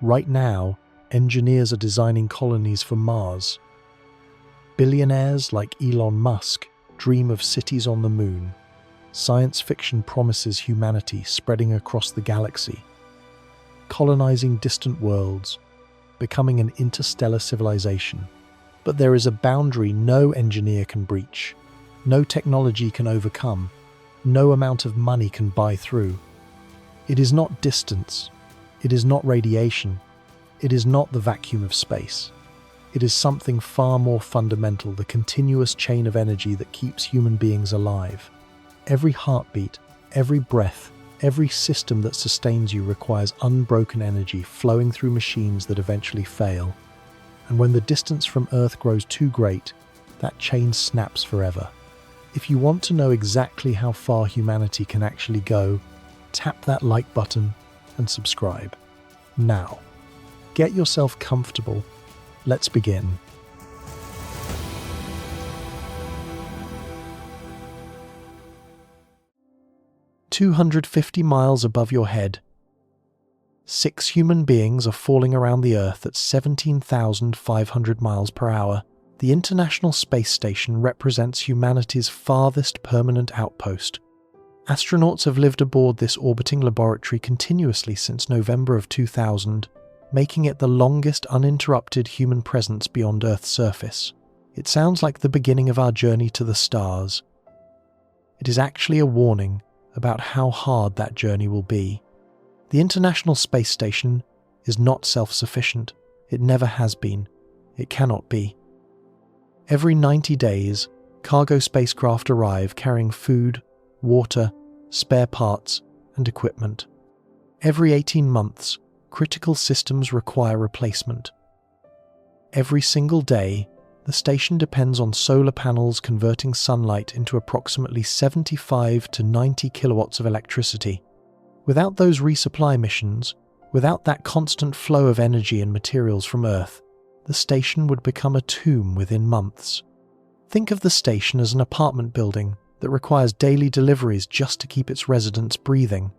Right now, engineers are designing colonies for Mars. Billionaires like Elon Musk dream of cities on the moon. Science fiction promises humanity spreading across the galaxy, colonizing distant worlds, becoming an interstellar civilization. But there is a boundary no engineer can breach, no technology can overcome, no amount of money can buy through. It is not distance, it is not radiation, it is not the vacuum of space. It is something far more fundamental, the continuous chain of energy that keeps human beings alive. Every heartbeat, every breath, every system that sustains you requires unbroken energy flowing through machines that eventually fail. And when the distance from Earth grows too great, that chain snaps forever. If you want to know exactly how far humanity can actually go, tap that like button and subscribe. Now, get yourself comfortable. Let's begin. "250 miles above your head, 6 human beings are falling around the Earth at 17,500 miles per hour. The International Space Station represents humanity's farthest permanent outpost. Astronauts have lived aboard this orbiting laboratory continuously since November of 2000, making it the longest uninterrupted human presence beyond Earth's surface. It sounds like the beginning of our journey to the stars. It is actually a warning about how hard that journey will be. The International Space Station is not self-sufficient. It never has been. It cannot be. Every 90 days, cargo spacecraft arrive carrying food, water, spare parts, and equipment. Every 18 months, critical systems require replacement. Every single day, the station depends on solar panels converting sunlight into approximately 75 to 90 kilowatts of electricity. Without those resupply missions, without that constant flow of energy and materials from Earth, the station would become a tomb within months. Think of the station as an apartment building that requires daily deliveries just to keep its residents breathing.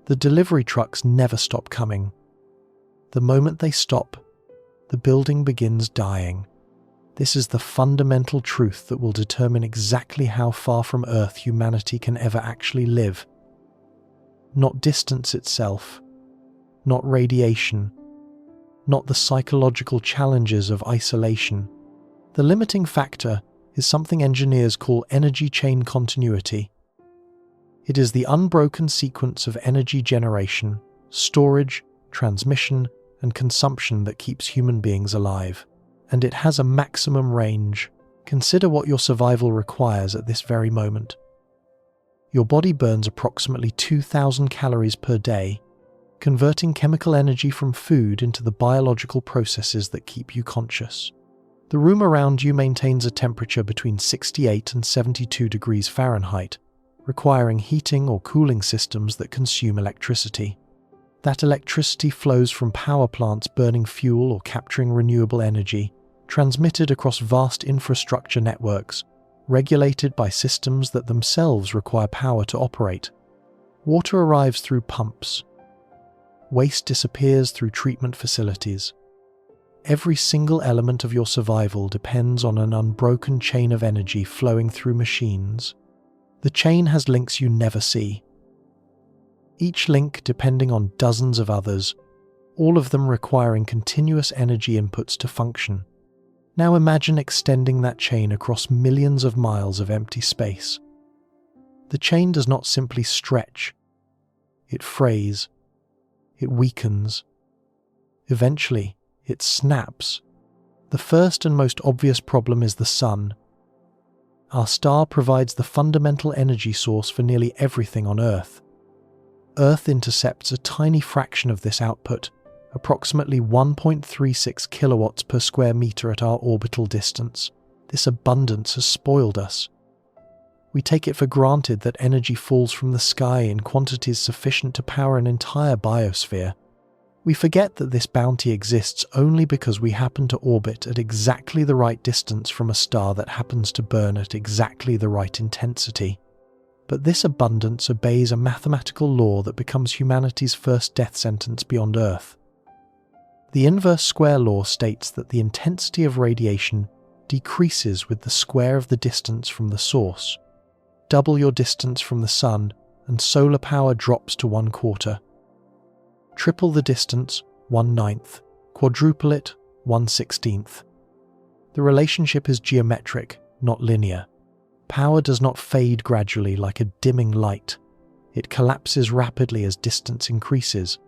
The delivery trucks never stop coming. The moment they stop, the building begins dying. This is the fundamental truth that will determine exactly how far from Earth humanity can ever actually live. Not distance itself, not radiation, not the psychological challenges of isolation. The limiting factor is something engineers call energy chain continuity. It is the unbroken sequence of energy generation, storage, transmission, and consumption that keeps human beings alive. And it has a maximum range. Consider what your survival requires at this very moment. Your body burns approximately 2,000 calories per day, converting chemical energy from food into the biological processes that keep you conscious. The room around you maintains a temperature between 68 and 72 degrees Fahrenheit, requiring heating or cooling systems that consume electricity. That electricity flows from power plants burning fuel or capturing renewable energy, transmitted across vast infrastructure networks, regulated by systems that themselves require power to operate. Water arrives through pumps. Waste disappears through treatment facilities. Every single element of your survival depends on an unbroken chain of energy flowing through machines. The chain has links you never see. Each link depending on dozens of others, all of them requiring continuous energy inputs to function. Now imagine extending that chain across millions of miles of empty space. The chain does not simply stretch. It frays. It weakens. Eventually, it snaps. The first and most obvious problem is the sun. Our star provides the fundamental energy source for nearly everything on Earth. Earth intercepts a tiny fraction of this output, approximately 1.36 kilowatts per square meter at our orbital distance. This abundance has spoiled us. We take it for granted that energy falls from the sky in quantities sufficient to power an entire biosphere. We forget that this bounty exists only because we happen to orbit at exactly the right distance from a star that happens to burn at exactly the right intensity. But this abundance obeys a mathematical law that becomes humanity's first death sentence beyond Earth. The inverse square law states that the intensity of radiation decreases with the square of the distance from the source. Double your distance from the sun, and solar power drops to 1/4. Triple the distance, 1/9. Quadruple it, 1/16. The relationship is geometric, not linear. Power does not fade gradually like a dimming light. It collapses rapidly as distance increases.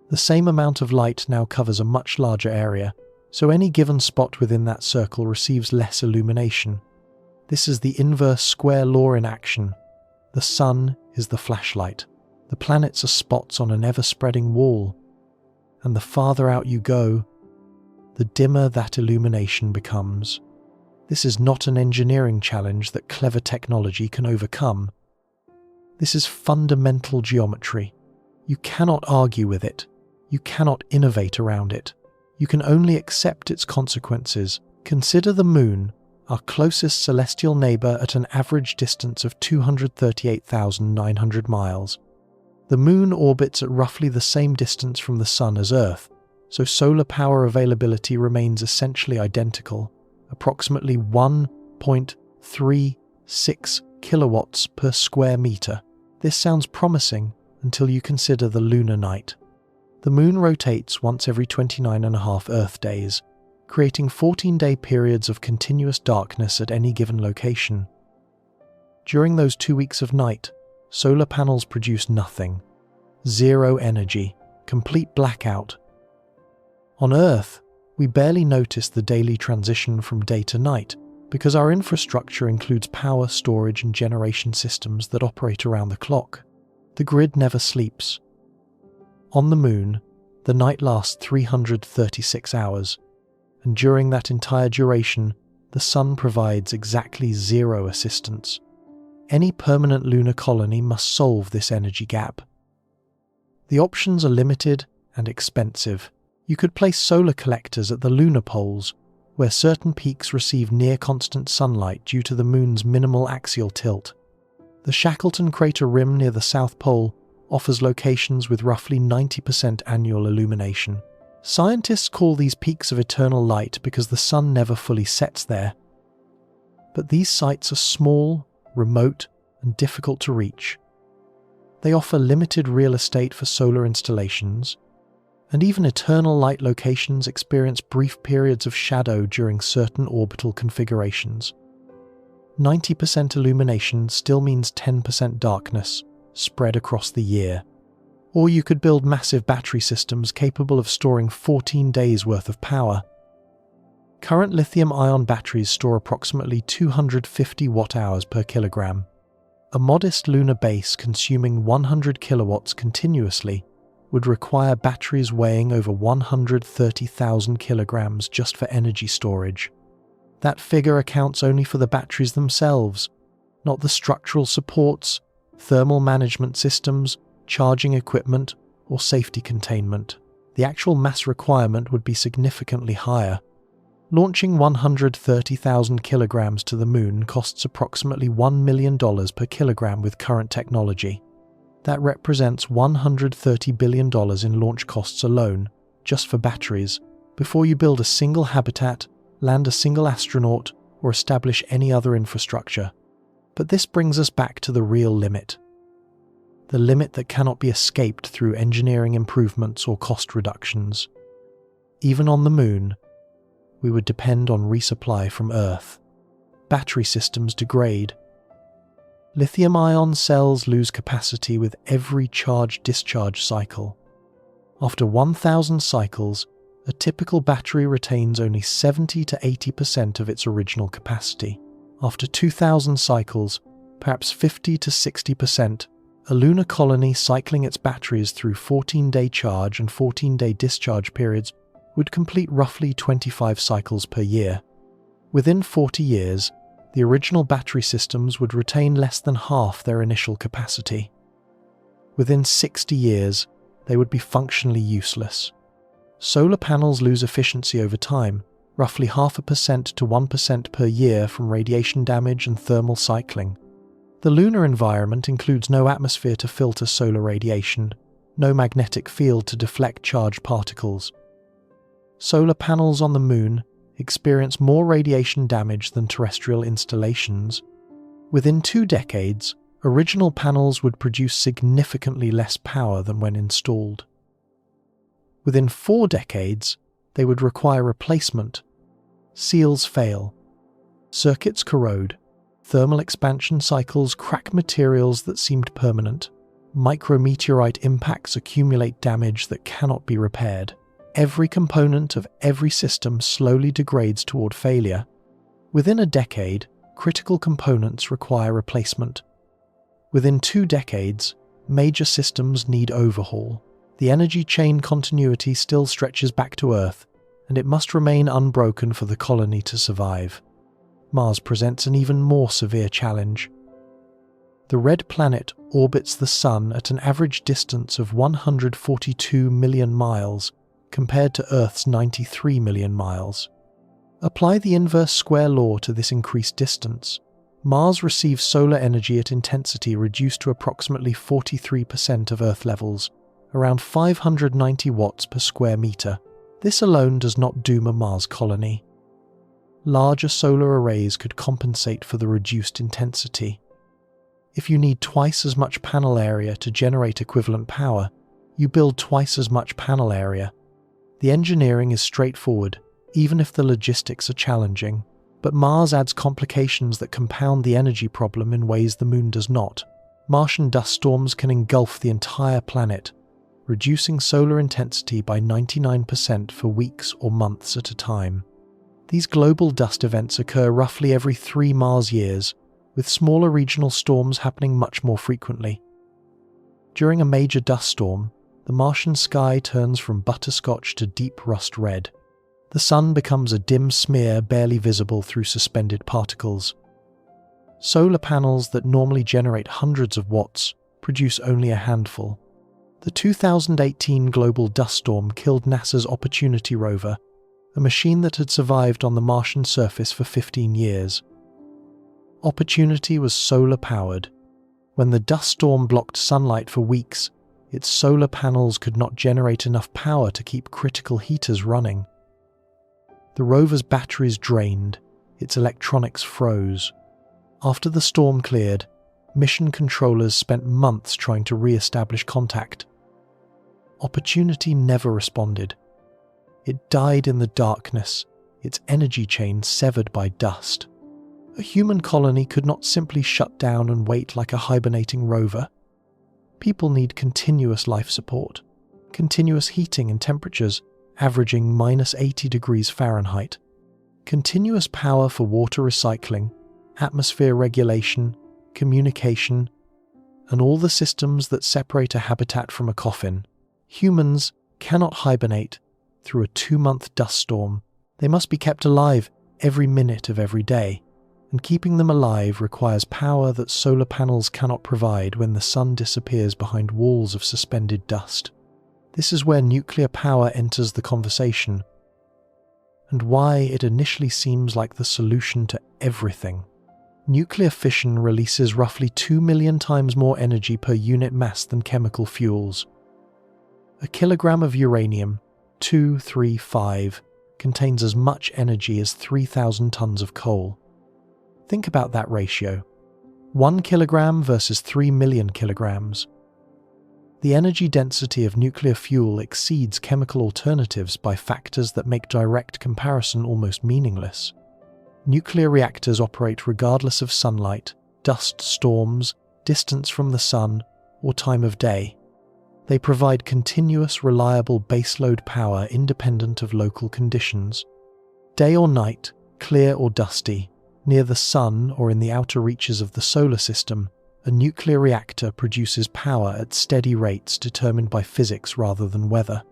The same amount of light now covers a much larger area, so any given spot within that circle receives less illumination. This is the inverse square law in action. The sun is the flashlight. The planets are spots on an ever-spreading wall. And the farther out you go, the dimmer that illumination becomes. This is not an engineering challenge that clever technology can overcome. This is fundamental geometry. You cannot argue with it. You cannot innovate around it. You can only accept its consequences. Consider the Moon, our closest celestial neighbour, at an average distance of 238,900 miles. The Moon orbits at roughly the same distance from the Sun as Earth, so solar power availability remains essentially identical, approximately 1.36 kilowatts per square metre. This sounds promising until you consider the lunar night. The Moon rotates once every 29.5 Earth days, creating 14-day periods of continuous darkness at any given location. During those 2 weeks of night, solar panels produce nothing. Zero energy, complete blackout. On Earth, we barely notice the daily transition from day to night because our infrastructure includes power, storage, and generation systems that operate around the clock. The grid never sleeps. On the Moon, the night lasts 336 hours, and during that entire duration, the Sun provides exactly zero assistance. Any permanent lunar colony must solve this energy gap. The options are limited and expensive. You could place solar collectors at the lunar poles, where certain peaks receive near-constant sunlight due to the Moon's minimal axial tilt. The Shackleton crater rim near the South Pole offers locations with roughly 90% annual illumination. Scientists call these peaks of eternal light because the sun never fully sets there. But these sites are small, remote, and difficult to reach. They offer limited real estate for solar installations, and even eternal light locations experience brief periods of shadow during certain orbital configurations. 90% illumination still means 10% darkness, spread across the year. Or you could build massive battery systems capable of storing 14 days' worth of power. Current lithium-ion batteries store approximately 250 watt-hours per kilogram. A modest lunar base consuming 100 kilowatts continuously would require batteries weighing over 130,000 kilograms just for energy storage. That figure accounts only for the batteries themselves, not the structural supports, thermal management systems, charging equipment, or safety containment. The actual mass requirement would be significantly higher. Launching 130,000 kilograms to the Moon costs approximately $1 million per kilogram with current technology. That represents $130 billion in launch costs alone, just for batteries, before you build a single habitat, land a single astronaut, or establish any other infrastructure. But this brings us back to the real limit. The limit that cannot be escaped through engineering improvements or cost reductions. Even on the Moon, we would depend on resupply from Earth. Battery systems degrade. Lithium-ion cells lose capacity with every charge-discharge cycle. After 1,000 cycles, a typical battery retains only 70 to 80% of its original capacity. After 2,000 cycles, perhaps 50 to 60%, a lunar colony cycling its batteries through 14-day charge and 14-day discharge periods would complete roughly 25 cycles per year. Within 40 years, the original battery systems would retain less than half their initial capacity. Within 60 years, they would be functionally useless. Solar panels lose efficiency over time, roughly 0.5% to 1% per year from radiation damage and thermal cycling. The lunar environment includes no atmosphere to filter solar radiation, no magnetic field to deflect charged particles. Solar panels on the Moon experience more radiation damage than terrestrial installations. Within 2 decades, original panels would produce significantly less power than when installed. Within 4 decades, they would require replacement. Seals fail. Circuits corrode. Thermal expansion cycles crack materials that seemed permanent. Micrometeorite impacts accumulate damage that cannot be repaired. Every component of every system slowly degrades toward failure. Within a decade, critical components require replacement. Within 2 decades, major systems need overhaul. The energy chain continuity still stretches back to Earth, and it must remain unbroken for the colony to survive. Mars presents an even more severe challenge. The red planet orbits the Sun at an average distance of 142 million miles, compared to Earth's 93 million miles. Apply the inverse square law to this increased distance. Mars receives solar energy at intensity reduced to approximately 43% of Earth levels, around 590 watts per square meter. This alone does not doom a Mars colony. Larger solar arrays could compensate for the reduced intensity. If you need twice as much panel area to generate equivalent power, you build twice as much panel area. The engineering is straightforward, even if the logistics are challenging, but Mars adds complications that compound the energy problem in ways the Moon does not. Martian dust storms can engulf the entire planet, reducing solar intensity by 99% for weeks or months at a time. These global dust events occur roughly every 3 Mars years, with smaller regional storms happening much more frequently. During a major dust storm, the Martian sky turns from butterscotch to deep rust red. The sun becomes a dim smear barely visible through suspended particles. Solar panels that normally generate hundreds of watts produce only a handful. The 2018 global dust storm killed NASA's Opportunity rover, a machine that had survived on the Martian surface for 15 years. Opportunity was solar-powered. When the dust storm blocked sunlight for weeks, its solar panels could not generate enough power to keep critical heaters running. The rover's batteries drained, its electronics froze. After the storm cleared, mission controllers spent months trying to re-establish contact. Opportunity never responded. It died in the darkness, its energy chain severed by dust. A human colony could not simply shut down and wait like a hibernating rover. People need continuous life support, continuous heating and temperatures averaging -80 degrees Fahrenheit, continuous power for water recycling, atmosphere regulation, communication, and all the systems that separate a habitat from a coffin. Humans cannot hibernate through a 2-month dust storm. They must be kept alive every minute of every day, and keeping them alive requires power that solar panels cannot provide when the sun disappears behind walls of suspended dust. This is where nuclear power enters the conversation, and why it initially seems like the solution to everything. Nuclear fission releases roughly 2 million times more energy per unit mass than chemical fuels. A kilogram of uranium-235 contains as much energy as 3,000 tons of coal. Think about that ratio. 1 kilogram versus 3 million kilograms. The energy density of nuclear fuel exceeds chemical alternatives by factors that make direct comparison almost meaningless. Nuclear reactors operate regardless of sunlight, dust storms, distance from the sun, or time of day. They provide continuous, reliable baseload power independent of local conditions. Day or night, clear or dusty, near the sun or in the outer reaches of the solar system, a nuclear reactor produces power at steady rates determined by physics rather than weather.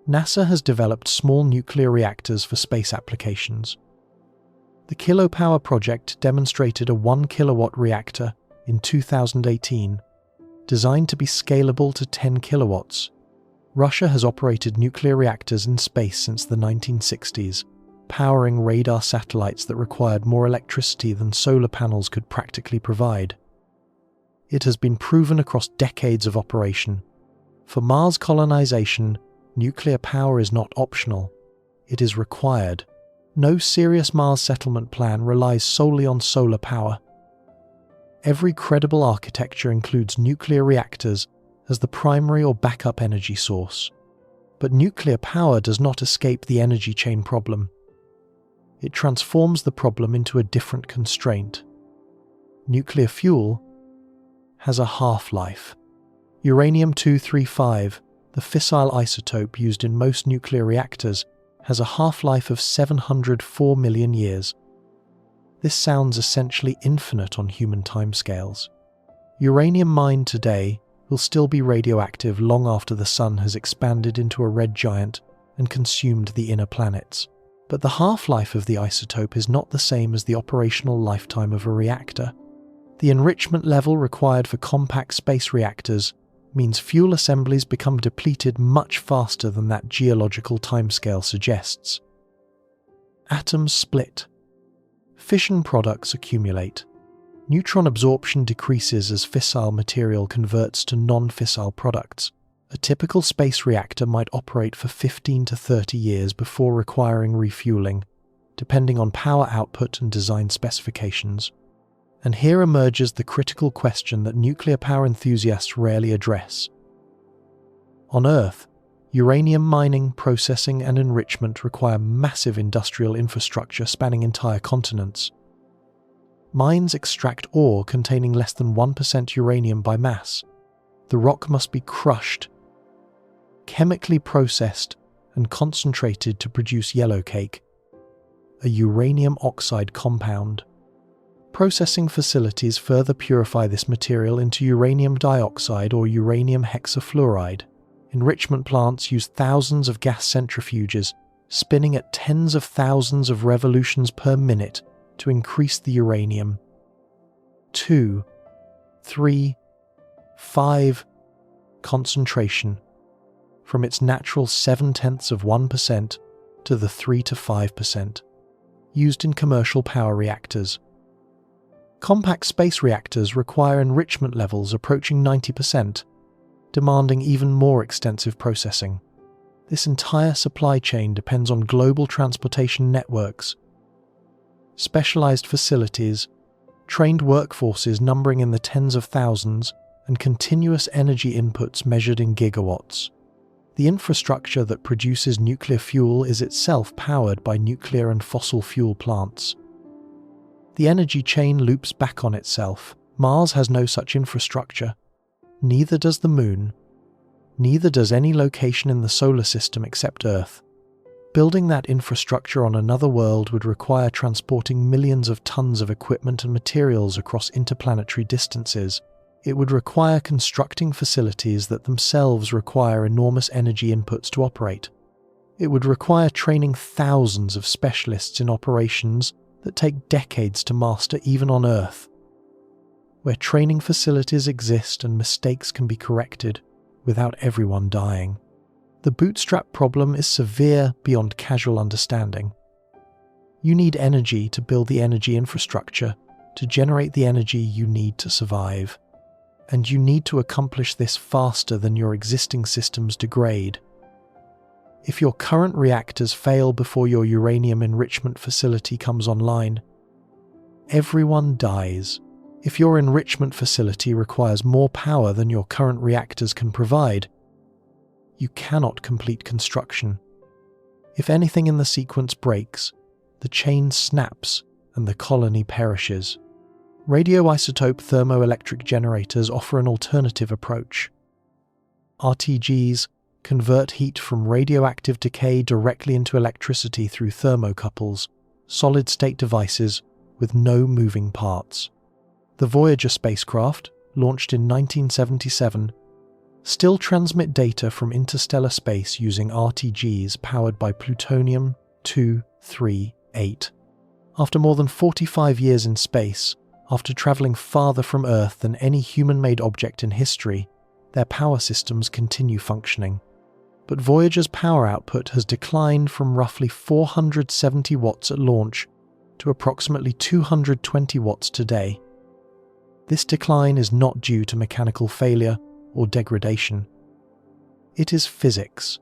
NASA has developed small nuclear reactors for space applications. The KiloPower project demonstrated a 1 kilowatt reactor in 2018, designed to be scalable to 10 kilowatts. Russia has operated nuclear reactors in space since the 1960s, powering radar satellites that required more electricity than solar panels could practically provide. It has been proven across decades of operation. For Mars colonization, nuclear power is not optional. it is required. No serious Mars settlement plan relies solely on solar power. Every credible architecture includes nuclear reactors as the primary or backup energy source. But nuclear power does not escape the energy chain problem. It transforms the problem into a different constraint. Nuclear fuel has a half-life. Uranium-235, the fissile isotope used in most nuclear reactors, has a half-life of 704 million years. This sounds essentially infinite on human timescales. Uranium mined today will still be radioactive long after the sun has expanded into a red giant and consumed the inner planets. But the half-life of the isotope is not the same as the operational lifetime of a reactor. The enrichment level required for compact space reactors means fuel assemblies become depleted much faster than that geological timescale suggests. Atoms split. Fission products accumulate. Neutron absorption decreases as fissile material converts to non-fissile products. A typical space reactor might operate for 15 to 30 years before requiring refueling, depending on power output and design specifications. And here emerges the critical question that nuclear power enthusiasts rarely address. On Earth, uranium mining, processing, and enrichment require massive industrial infrastructure spanning entire continents. Mines extract ore containing less than 1% uranium by mass. The rock must be crushed, chemically processed, and concentrated to produce yellowcake, a uranium oxide compound. Processing facilities further purify this material into uranium dioxide or uranium hexafluoride. Enrichment plants use thousands of gas centrifuges, spinning at tens of thousands of revolutions per minute to increase the uranium 2, 3, 5 concentration from its natural 0.7% to the 3 to 5% used in commercial power reactors. Compact space reactors require enrichment levels approaching 90%, demanding even more extensive processing. This entire supply chain depends on global transportation networks, specialized facilities, trained workforces numbering in the tens of thousands, and continuous energy inputs measured in gigawatts. The infrastructure that produces nuclear fuel is itself powered by nuclear and fossil fuel plants. The energy chain loops back on itself. Mars has no such infrastructure. Neither does the Moon. Neither does any location in the solar system except Earth. Building that infrastructure on another world would require transporting millions of tons of equipment and materials across interplanetary distances. It would require constructing facilities that themselves require enormous energy inputs to operate. It would require training thousands of specialists in operations that take decades to master even on Earth, where training facilities exist and mistakes can be corrected without everyone dying. The bootstrap problem is severe beyond casual understanding. You need energy to build the energy infrastructure, to generate the energy you need to survive. And you need to accomplish this faster than your existing systems degrade. If your current reactors fail before your uranium enrichment facility comes online, everyone dies. If your enrichment facility requires more power than your current reactors can provide, you cannot complete construction. If anything in the sequence breaks, the chain snaps and the colony perishes. Radioisotope thermoelectric generators offer an alternative approach. RTGs convert heat from radioactive decay directly into electricity through thermocouples, solid-state devices with no moving parts. The Voyager spacecraft, launched in 1977, still transmit data from interstellar space using RTGs powered by plutonium-238. After more than 45 years in space, after travelling farther from Earth than any human-made object in history, their power systems continue functioning. But Voyager's power output has declined from roughly 470 watts at launch to approximately 220 watts today. This decline is not due to mechanical failure or degradation. It is physics.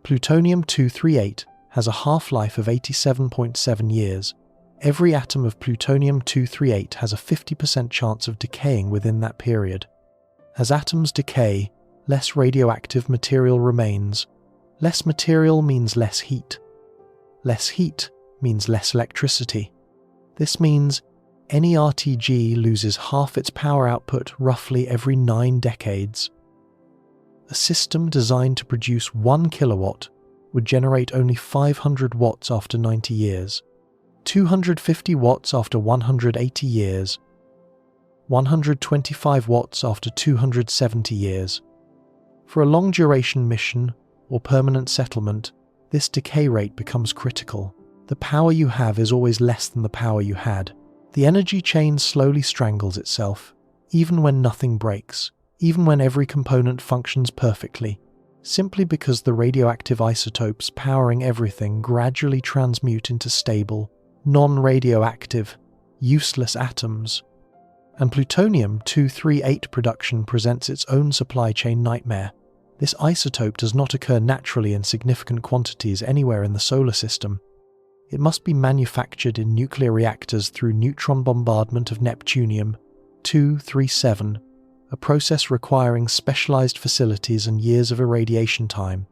Plutonium-238 has a half-life of 87.7 years. Every atom of plutonium-238 has a 50% chance of decaying within that period. As atoms decay, less radioactive material remains. Less material means less heat. Less heat means less electricity. This means any RTG loses half its power output roughly every 9 decades. A system designed to produce 1 kilowatt would generate only 500 watts after 90 years, 250 watts after 180 years, 125 watts after 270 years. For a long-duration mission or permanent settlement, this decay rate becomes critical. The power you have is always less than the power you had. The energy chain slowly strangles itself, even when nothing breaks, even when every component functions perfectly, simply because the radioactive isotopes powering everything gradually transmute into stable, non-radioactive, useless atoms. And plutonium-238 production presents its own supply chain nightmare. This isotope does not occur naturally in significant quantities anywhere in the solar system. It must be manufactured in nuclear reactors through neutron bombardment of neptunium-237, a process requiring specialized facilities and years of irradiation time.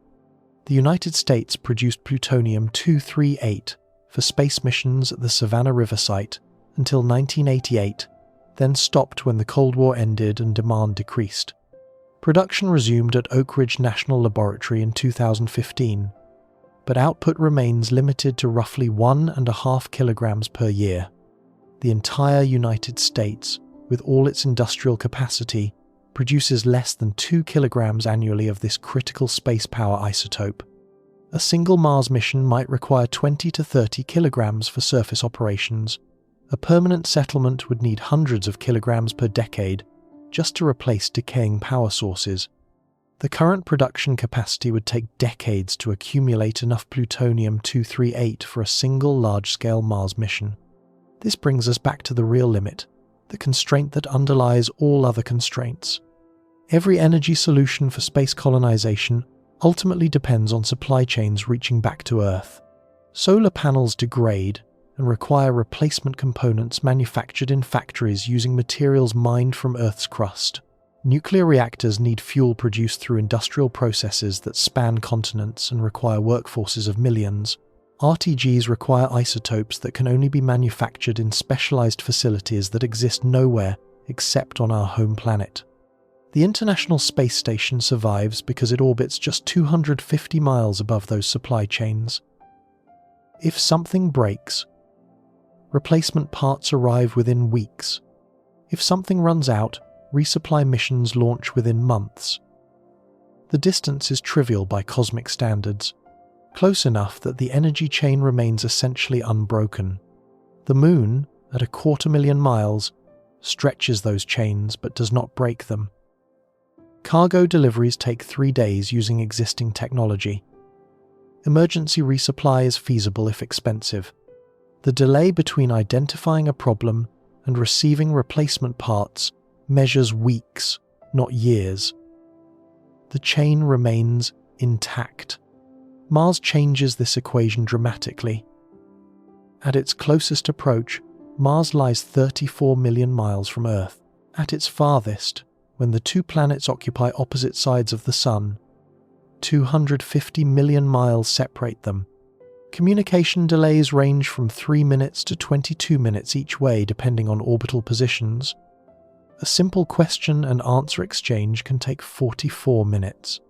The United States produced plutonium-238 for space missions at the Savannah River site until 1988, then stopped when the Cold War ended and demand decreased. Production resumed at Oak Ridge National Laboratory in 2015, but output remains limited to roughly 1.5 kilograms per year. The entire United States, with all its industrial capacity, produces less than 2 kilograms annually of this critical space power isotope. A single Mars mission might require 20 to 30 kilograms for surface operations. A permanent settlement would need hundreds of kilograms per decade just to replace decaying power sources. The current production capacity would take decades to accumulate enough plutonium-238 for a single large-scale Mars mission. This brings us back to the real limit, the constraint that underlies all other constraints. Every energy solution for space colonization ultimately depends on supply chains reaching back to Earth. Solar panels degrade and require replacement components manufactured in factories using materials mined from Earth's crust. Nuclear reactors need fuel produced through industrial processes that span continents and require workforces of millions. RTGs require isotopes that can only be manufactured in specialized facilities that exist nowhere except on our home planet. The International Space Station survives because it orbits just 250 miles above those supply chains. If something breaks, replacement parts arrive within weeks. If something runs out, resupply missions launch within months. The distance is trivial by cosmic standards, close enough that the energy chain remains essentially unbroken. The Moon, at 250,000 miles, stretches those chains but does not break them. Cargo deliveries take 3 days using existing technology. Emergency resupply is feasible if expensive. The delay between identifying a problem and receiving replacement parts measures weeks, not years. The chain remains intact. Mars changes this equation dramatically. At its closest approach, Mars lies 34 million miles from Earth. At its farthest, when the two planets occupy opposite sides of the Sun, 250 million miles separate them. Communication delays range from 3 minutes to 22 minutes each way depending on orbital positions. A simple question and answer exchange can take 44 minutes.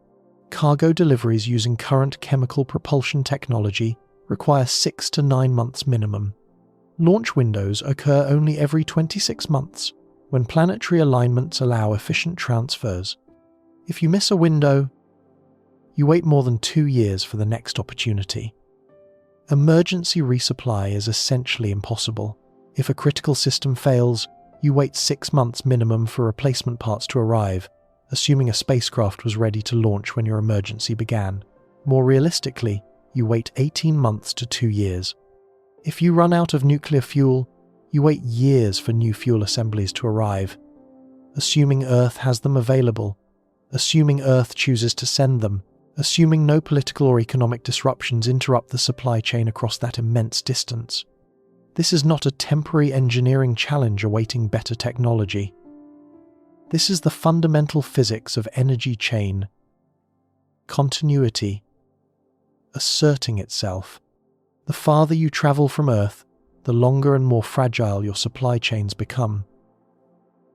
Cargo deliveries using current chemical propulsion technology require 6 to 9 months minimum. Launch windows occur only every 26 months, when planetary alignments allow efficient transfers. If you miss a window, you wait more than 2 years for the next opportunity. Emergency resupply is essentially impossible. If a critical system fails, you wait 6 months minimum for replacement parts to arrive, assuming a spacecraft was ready to launch when your emergency began. More realistically, you wait 18 months to 2 years. If you run out of nuclear fuel, you wait years for new fuel assemblies to arrive. Assuming Earth has them available, assuming Earth chooses to send them, assuming no political or economic disruptions interrupt the supply chain across that immense distance. This is not a temporary engineering challenge awaiting better technology. This is the fundamental physics of energy chain continuity asserting itself. The farther you travel from Earth, the longer and more fragile your supply chains become.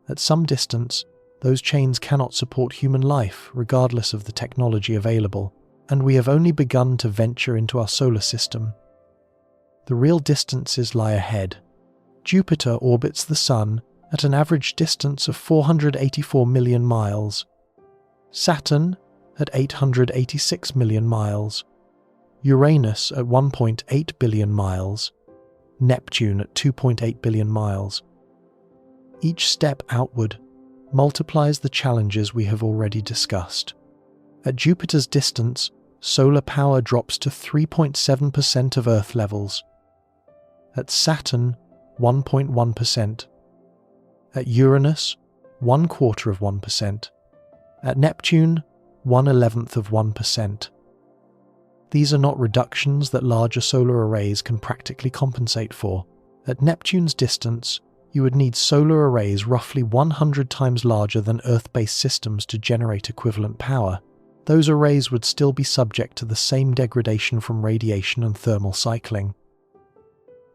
At some distance, those chains cannot support human life, regardless of the technology available, and we have only begun to venture into our solar system. The real distances lie ahead. Jupiter orbits the Sun at an average distance of 484 million miles, Saturn at 886 million miles, Uranus at 1.8 billion miles, Neptune at 2.8 billion miles. Each step outward multiplies the challenges we have already discussed. At Jupiter's distance, solar power drops to 3.7% of Earth levels. At Saturn, 1.1%. At Uranus, 1/4%. At Neptune, 1/11%. These are not reductions that larger solar arrays can practically compensate for. At Neptune's distance, you would need solar arrays roughly 100 times larger than Earth-based systems to generate equivalent power. Those arrays would still be subject to the same degradation from radiation and thermal cycling.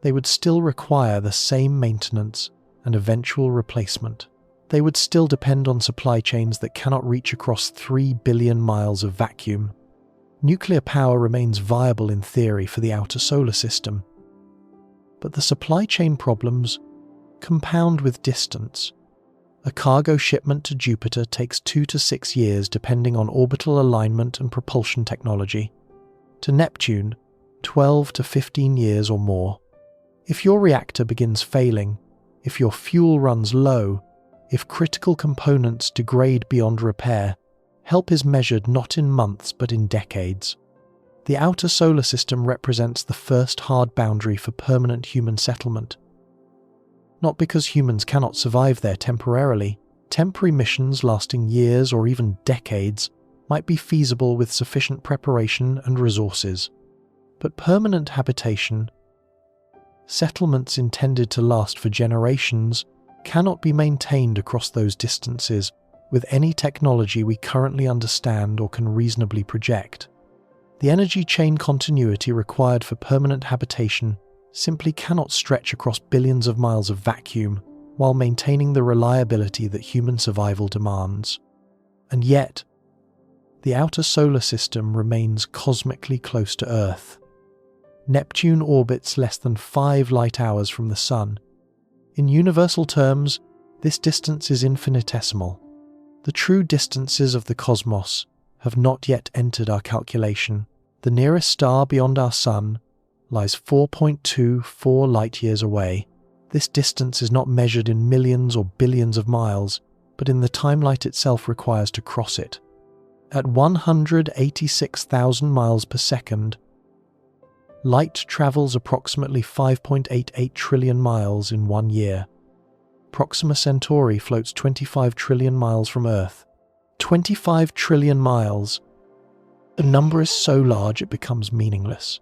They would still require the same maintenance and eventual replacement. They would still depend on supply chains that cannot reach across 3 billion miles of vacuum. Nuclear power remains viable in theory for the outer solar system. But the supply chain problems compound with distance. A cargo shipment to Jupiter takes 2 to 6 years depending on orbital alignment and propulsion technology. To Neptune, 12 to 15 years or more. If your reactor begins failing, if your fuel runs low, if critical components degrade beyond repair, help is measured not in months but in decades. The outer solar system represents the first hard boundary for permanent human settlement. Not because humans cannot survive there temporarily. Temporary missions lasting years or even decades might be feasible with sufficient preparation and resources. But permanent habitation, settlements intended to last for generations, cannot be maintained across those distances with any technology we currently understand or can reasonably project. The energy chain continuity required for permanent habitation simply cannot stretch across billions of miles of vacuum while maintaining the reliability that human survival demands. And yet, the outer solar system remains cosmically close to Earth. Neptune orbits less than 5 light hours from the Sun. In universal terms, this distance is infinitesimal. The true distances of the cosmos have not yet entered our calculation. The nearest star beyond our Sun lies 4.24 light-years away. This distance is not measured in millions or billions of miles, but in the time light itself requires to cross it. At 186,000 miles per second, light travels approximately 5.88 trillion miles in 1 year. Proxima Centauri floats 25 trillion miles from Earth. 25 trillion miles. The number is so large it becomes meaningless.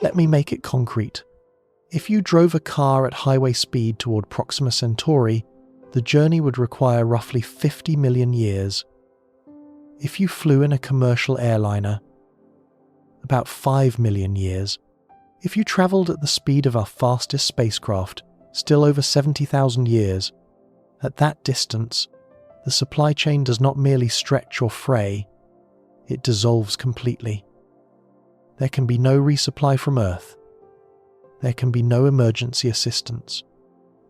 Let me make it concrete. If you drove a car at highway speed toward Proxima Centauri, the journey would require roughly 50 million years. If you flew in a commercial airliner, about 5 million years. If you travelled at the speed of our fastest spacecraft, still over 70,000 years. At that distance, the supply chain does not merely stretch or fray, it dissolves completely. There can be no resupply from Earth. There can be no emergency assistance.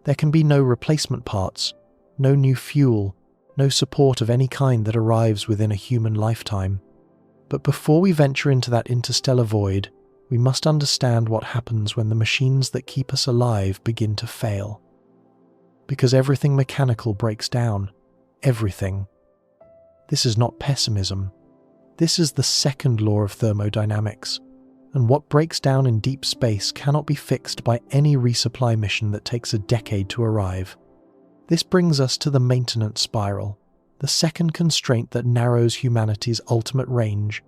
There can be no replacement parts, no new fuel, no support of any kind that arrives within a human lifetime. But before we venture into that interstellar void, we must understand what happens when the machines that keep us alive begin to fail. Because everything mechanical breaks down. Everything. This is not pessimism. This is the second law of thermodynamics, and what breaks down in deep space cannot be fixed by any resupply mission that takes a decade to arrive. This brings us to the maintenance spiral, the second constraint that narrows humanity's ultimate range.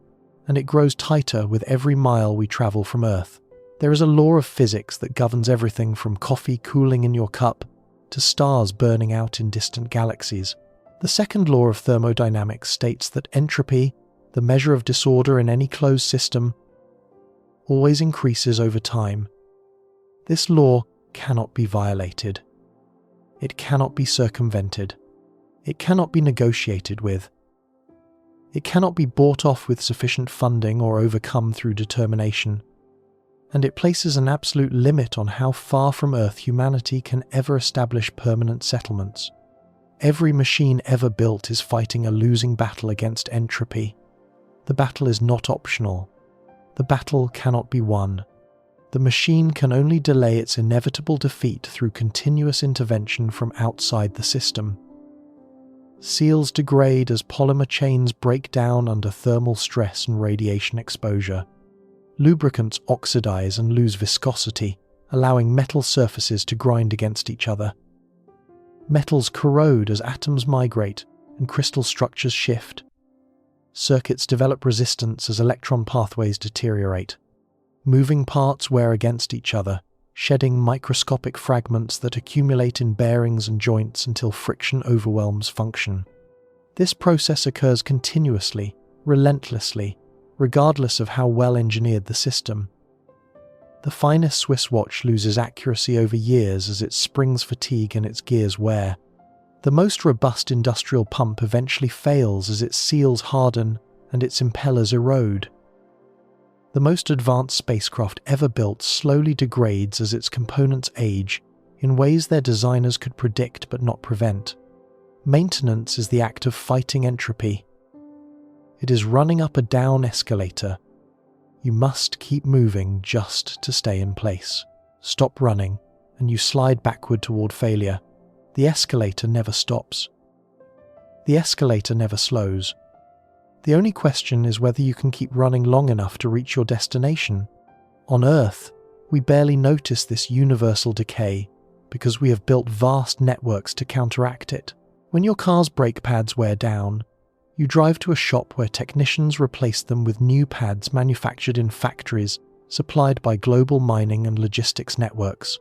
and it grows tighter with every mile we travel from Earth. There is a law of physics that governs everything from coffee cooling in your cup to stars burning out in distant galaxies. The second law of thermodynamics states that entropy, the measure of disorder in any closed system, always increases over time. This law cannot be violated. It cannot be circumvented. It cannot be negotiated with. It cannot be bought off with sufficient funding or overcome through determination. And it places an absolute limit on how far from Earth humanity can ever establish permanent settlements. Every machine ever built is fighting a losing battle against entropy. The battle is not optional. The battle cannot be won. The machine can only delay its inevitable defeat through continuous intervention from outside the system. Seals degrade as polymer chains break down under thermal stress and radiation exposure. Lubricants oxidize and lose viscosity, allowing metal surfaces to grind against each other. Metals corrode as atoms migrate and crystal structures shift. Circuits develop resistance as electron pathways deteriorate. Moving parts wear against each other, shedding microscopic fragments that accumulate in bearings and joints until friction overwhelms function. This process occurs continuously, relentlessly, regardless of how well engineered the system. The finest Swiss watch loses accuracy over years as its springs fatigue and its gears wear. The most robust industrial pump eventually fails as its seals harden and its impellers erode. The most advanced spacecraft ever built slowly degrades as its components age in ways their designers could predict but not prevent. Maintenance is the act of fighting entropy. It is running up a down escalator. You must keep moving just to stay in place. Stop running, and you slide backward toward failure. The escalator never stops. The escalator never slows. The only question is whether you can keep running long enough to reach your destination. On Earth, we barely notice this universal decay because we have built vast networks to counteract it. When your car's brake pads wear down, you drive to a shop where technicians replace them with new pads manufactured in factories supplied by global mining and logistics networks.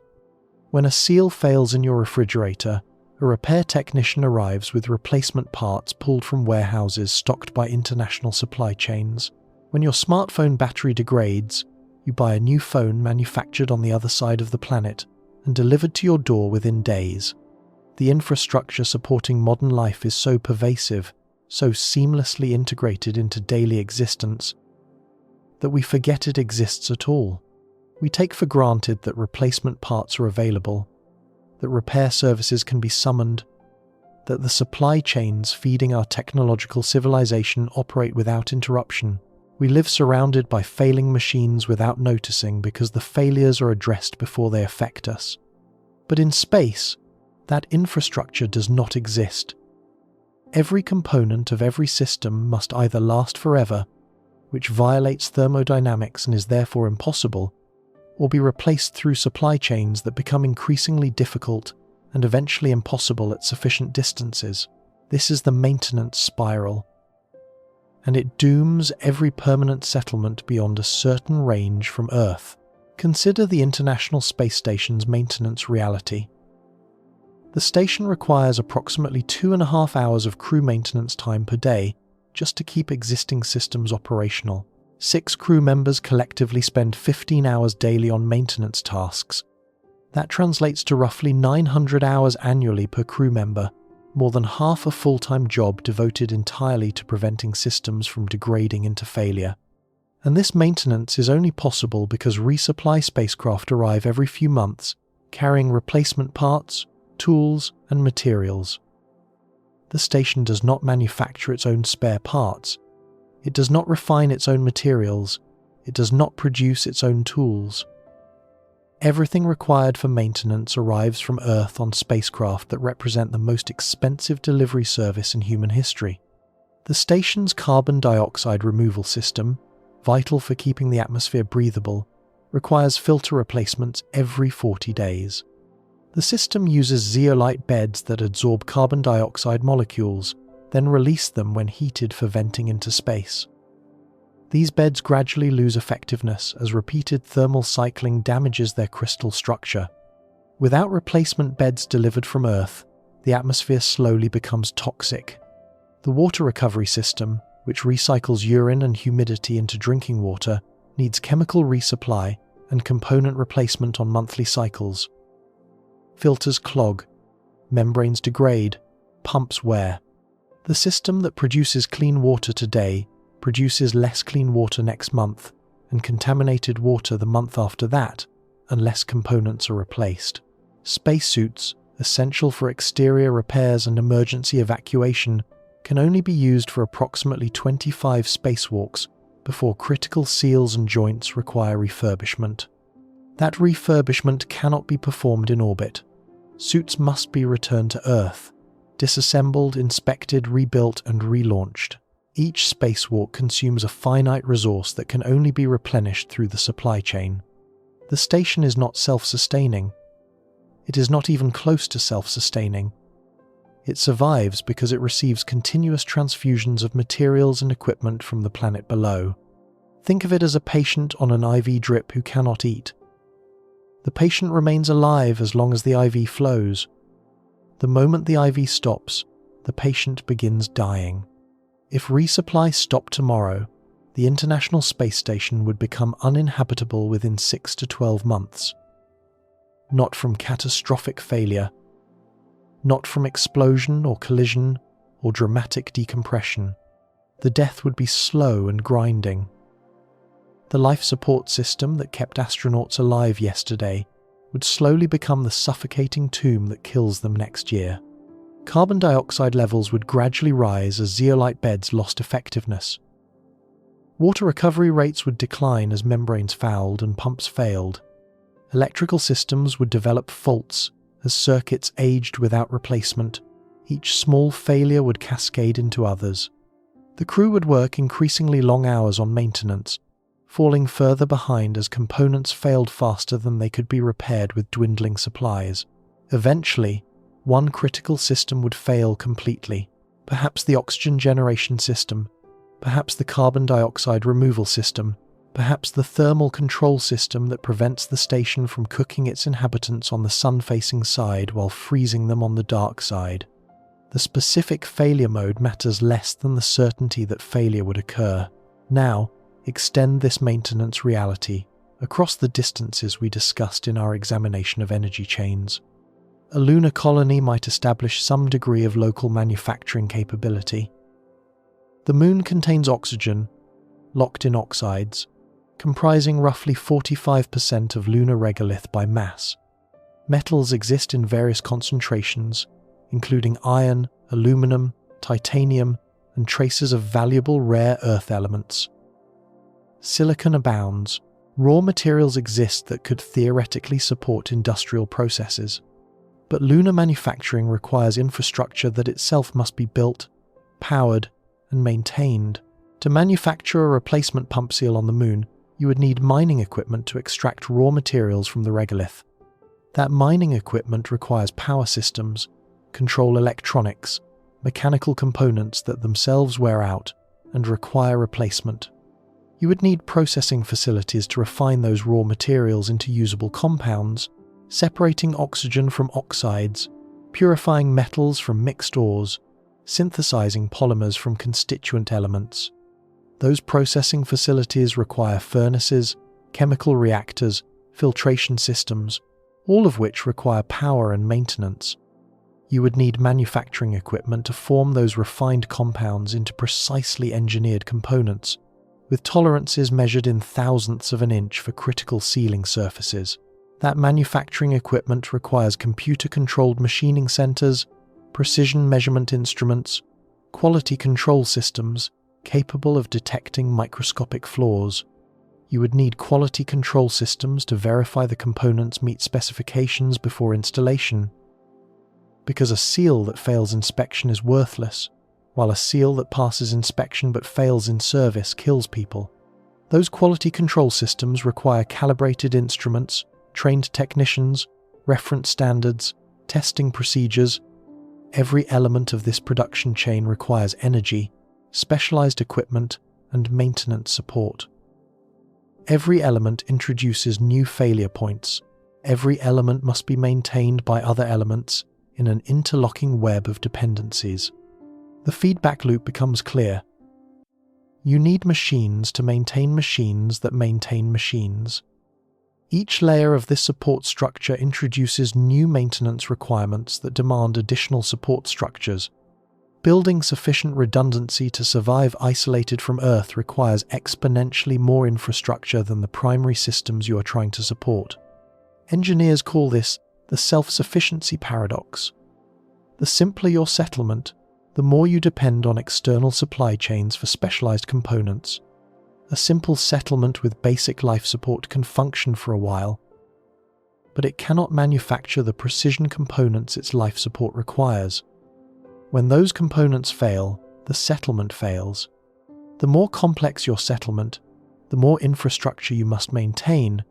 When a seal fails in your refrigerator, a repair technician arrives with replacement parts pulled from warehouses stocked by international supply chains. When your smartphone battery degrades, you buy a new phone manufactured on the other side of the planet and delivered to your door within days. The infrastructure supporting modern life is so pervasive, so seamlessly integrated into daily existence, that we forget it exists at all. We take for granted that replacement parts are available, that repair services can be summoned, that the supply chains feeding our technological civilization operate without interruption. We live surrounded by failing machines without noticing because the failures are addressed before they affect us. But in space, that infrastructure does not exist. Every component of every system must either last forever, which violates thermodynamics and is therefore impossible, or be replaced through supply chains that become increasingly difficult and eventually impossible at sufficient distances. This is the maintenance spiral, and it dooms every permanent settlement beyond a certain range from Earth. Consider the International Space Station's maintenance reality. The station requires approximately 2.5 hours of crew maintenance time per day just to keep existing systems operational. 6 crew members collectively spend 15 hours daily on maintenance tasks. That translates to roughly 900 hours annually per crew member, more than half a full-time job devoted entirely to preventing systems from degrading into failure. And this maintenance is only possible because resupply spacecraft arrive every few months, carrying replacement parts, tools, and materials. The station does not manufacture its own spare parts. It does not refine its own materials. It does not produce its own tools. Everything required for maintenance arrives from Earth on spacecraft that represent the most expensive delivery service in human history. The station's carbon dioxide removal system, vital for keeping the atmosphere breathable, requires filter replacements every 40 days. The system uses zeolite beds that absorb carbon dioxide molecules, then release them when heated for venting into space. These beds gradually lose effectiveness as repeated thermal cycling damages their crystal structure. Without replacement beds delivered from Earth, the atmosphere slowly becomes toxic. The water recovery system, which recycles urine and humidity into drinking water, needs chemical resupply and component replacement on monthly cycles. Filters clog, membranes degrade, pumps wear. The system that produces clean water today produces less clean water next month and contaminated water the month after that, unless components are replaced. Spacesuits, essential for exterior repairs and emergency evacuation, can only be used for approximately 25 spacewalks before critical seals and joints require refurbishment. That refurbishment cannot be performed in orbit. Suits must be returned to Earth, disassembled, inspected, rebuilt, and relaunched. Each spacewalk consumes a finite resource that can only be replenished through the supply chain. The station is not self-sustaining. It is not even close to self-sustaining. It survives because it receives continuous transfusions of materials and equipment from the planet below. Think of it as a patient on an IV drip who cannot eat. The patient remains alive as long as the IV flows. The moment the IV stops, the patient begins dying. If resupply stopped tomorrow, the International Space Station would become uninhabitable within 6 to 12 months. Not from catastrophic failure, not from explosion or collision or dramatic decompression. The death would be slow and grinding. The life support system that kept astronauts alive yesterday would slowly become the suffocating tomb that kills them next year. Carbon dioxide levels would gradually rise as zeolite beds lost effectiveness. Water recovery rates would decline as membranes fouled and pumps failed. Electrical systems would develop faults as circuits aged without replacement. Each small failure would cascade into others. The crew would work increasingly long hours on maintenance, falling further behind as components failed faster than they could be repaired with dwindling supplies. Eventually, one critical system would fail completely, perhaps the oxygen generation system, perhaps the carbon dioxide removal system, perhaps the thermal control system that prevents the station from cooking its inhabitants on the sun-facing side while freezing them on the dark side. The specific failure mode matters less than the certainty that failure would occur. Now, extend this maintenance reality across the distances we discussed in our examination of energy chains. A lunar colony might establish some degree of local manufacturing capability. The moon contains oxygen, locked in oxides, comprising roughly 45% of lunar regolith by mass. Metals exist in various concentrations, including iron, aluminum, titanium, and traces of valuable rare earth elements. Silicon abounds. Raw materials exist that could theoretically support industrial processes. But lunar manufacturing requires infrastructure that itself must be built, powered, and maintained. To manufacture a replacement pump seal on the moon, you would need mining equipment to extract raw materials from the regolith. That mining equipment requires power systems, control electronics, mechanical components that themselves wear out and require replacement. You would need processing facilities to refine those raw materials into usable compounds, separating oxygen from oxides, purifying metals from mixed ores, synthesizing polymers from constituent elements. Those processing facilities require furnaces, chemical reactors, filtration systems, all of which require power and maintenance. You would need manufacturing equipment to form those refined compounds into precisely engineered components, with tolerances measured in thousandths of an inch for critical sealing surfaces. That manufacturing equipment requires computer-controlled machining centers, precision measurement instruments, quality control systems capable of detecting microscopic flaws. You would need quality control systems to verify the components meet specifications before installation. Because a seal that fails inspection is worthless, while a seal that passes inspection but fails in service kills people. Those quality control systems require calibrated instruments, trained technicians, reference standards, testing procedures. Every element of this production chain requires energy, specialized equipment, and maintenance support. Every element introduces new failure points. Every element must be maintained by other elements in an interlocking web of dependencies. The feedback loop becomes clear. You need machines to maintain machines that maintain machines. Each layer of this support structure introduces new maintenance requirements that demand additional support structures. Building sufficient redundancy to survive isolated from Earth requires exponentially more infrastructure than the primary systems you are trying to support. Engineers call this the self-sufficiency paradox. The simpler your settlement, the more you depend on external supply chains for specialized components. A simple settlement with basic life support can function for a while, but it cannot manufacture the precision components its life support requires. When those components fail, the settlement fails. The more complex your settlement, the more infrastructure you must maintain,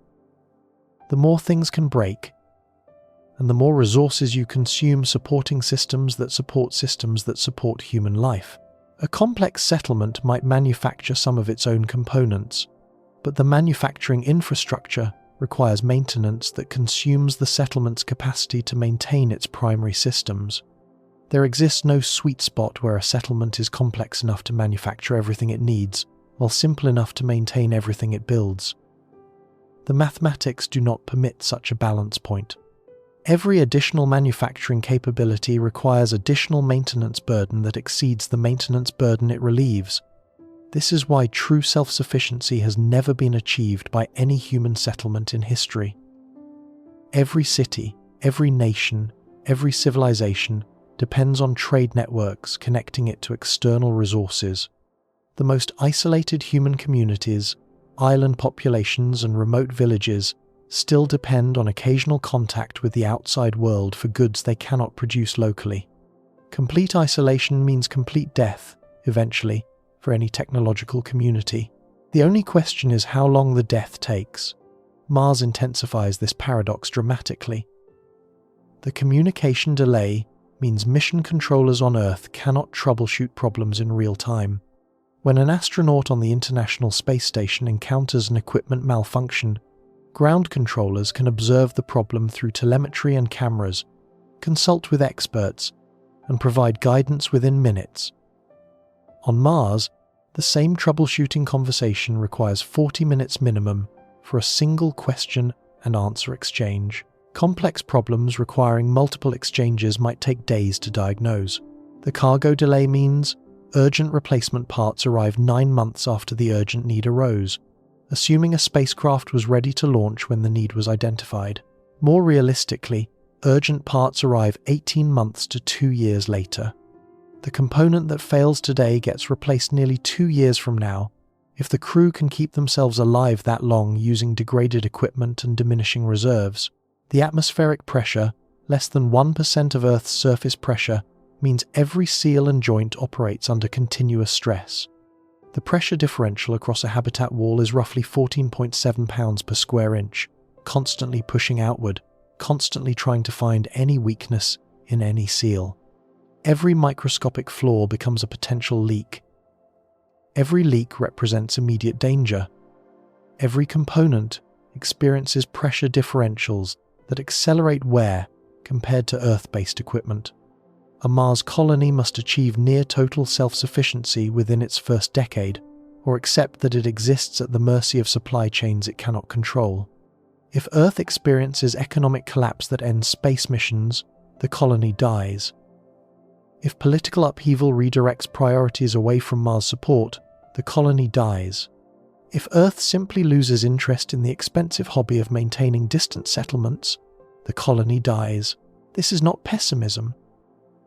the more things can break, and the more resources you consume supporting systems that support human life. A complex settlement might manufacture some of its own components, but the manufacturing infrastructure requires maintenance that consumes the settlement's capacity to maintain its primary systems. There exists no sweet spot where a settlement is complex enough to manufacture everything it needs, while simple enough to maintain everything it builds. The mathematics do not permit such a balance point. Every additional manufacturing capability requires additional maintenance burden that exceeds the maintenance burden it relieves. This is why true self-sufficiency has never been achieved by any human settlement in history. Every city, every nation, every civilization depends on trade networks connecting it to external resources. The most isolated human communities, island populations and remote villages still depend on occasional contact with the outside world for goods they cannot produce locally. Complete isolation means complete death, eventually, for any technological community. The only question is how long the death takes. Mars intensifies this paradox dramatically. The communication delay means mission controllers on Earth cannot troubleshoot problems in real time. When an astronaut on the International Space Station encounters an equipment malfunction, ground controllers can observe the problem through telemetry and cameras, consult with experts, and provide guidance within minutes. On Mars, the same troubleshooting conversation requires 40 minutes minimum for a single question and answer exchange. Complex problems requiring multiple exchanges might take days to diagnose. The cargo delay means urgent replacement parts arrive 9 months after the urgent need arose, assuming a spacecraft was ready to launch when the need was identified. More realistically, urgent parts arrive 18 months to 2 years later. The component that fails today gets replaced nearly 2 years from now. If the crew can keep themselves alive that long using degraded equipment and diminishing reserves, the atmospheric pressure, less than 1% of Earth's surface pressure, means every seal and joint operates under continuous stress. The pressure differential across a habitat wall is roughly 14.7 pounds per square inch, constantly pushing outward, constantly trying to find any weakness in any seal. Every microscopic flaw becomes a potential leak. Every leak represents immediate danger. Every component experiences pressure differentials that accelerate wear compared to Earth-based equipment. A Mars colony must achieve near-total self-sufficiency within its first decade, or accept that it exists at the mercy of supply chains it cannot control. If Earth experiences economic collapse that ends space missions, the colony dies. If political upheaval redirects priorities away from Mars support, the colony dies. If Earth simply loses interest in the expensive hobby of maintaining distant settlements, the colony dies. This is not pessimism.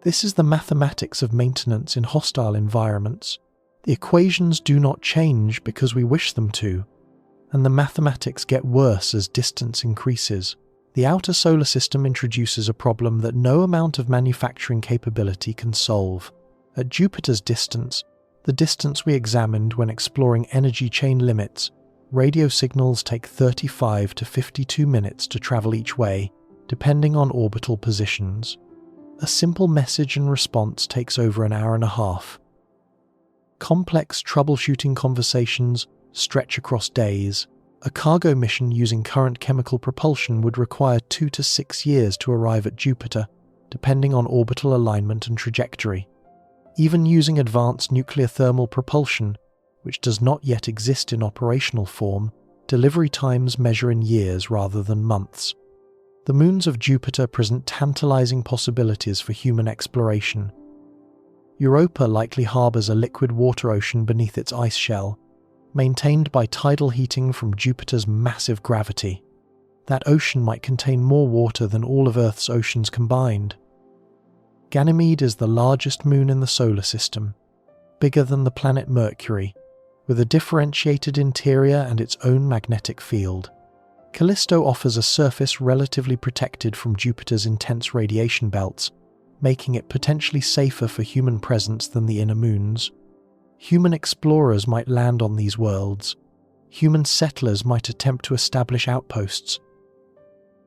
This is the mathematics of maintenance in hostile environments. The equations do not change because we wish them to, and the mathematics get worse as distance increases. The outer solar system introduces a problem that no amount of manufacturing capability can solve. At Jupiter's distance, the distance we examined when exploring energy chain limits, radio signals take 35 to 52 minutes to travel each way, depending on orbital positions. A simple message and response takes over an hour and a half. Complex troubleshooting conversations stretch across days. A cargo mission using current chemical propulsion would require 2 to 6 years to arrive at Jupiter, depending on orbital alignment and trajectory. Even using advanced nuclear thermal propulsion, which does not yet exist in operational form, delivery times measure in years rather than months. The moons of Jupiter present tantalizing possibilities for human exploration. Europa likely harbors a liquid water ocean beneath its ice shell, maintained by tidal heating from Jupiter's massive gravity. That ocean might contain more water than all of Earth's oceans combined. Ganymede is the largest moon in the solar system, bigger than the planet Mercury, with a differentiated interior and its own magnetic field. Callisto offers a surface relatively protected from Jupiter's intense radiation belts, making it potentially safer for human presence than the inner moons. Human explorers might land on these worlds. Human settlers might attempt to establish outposts.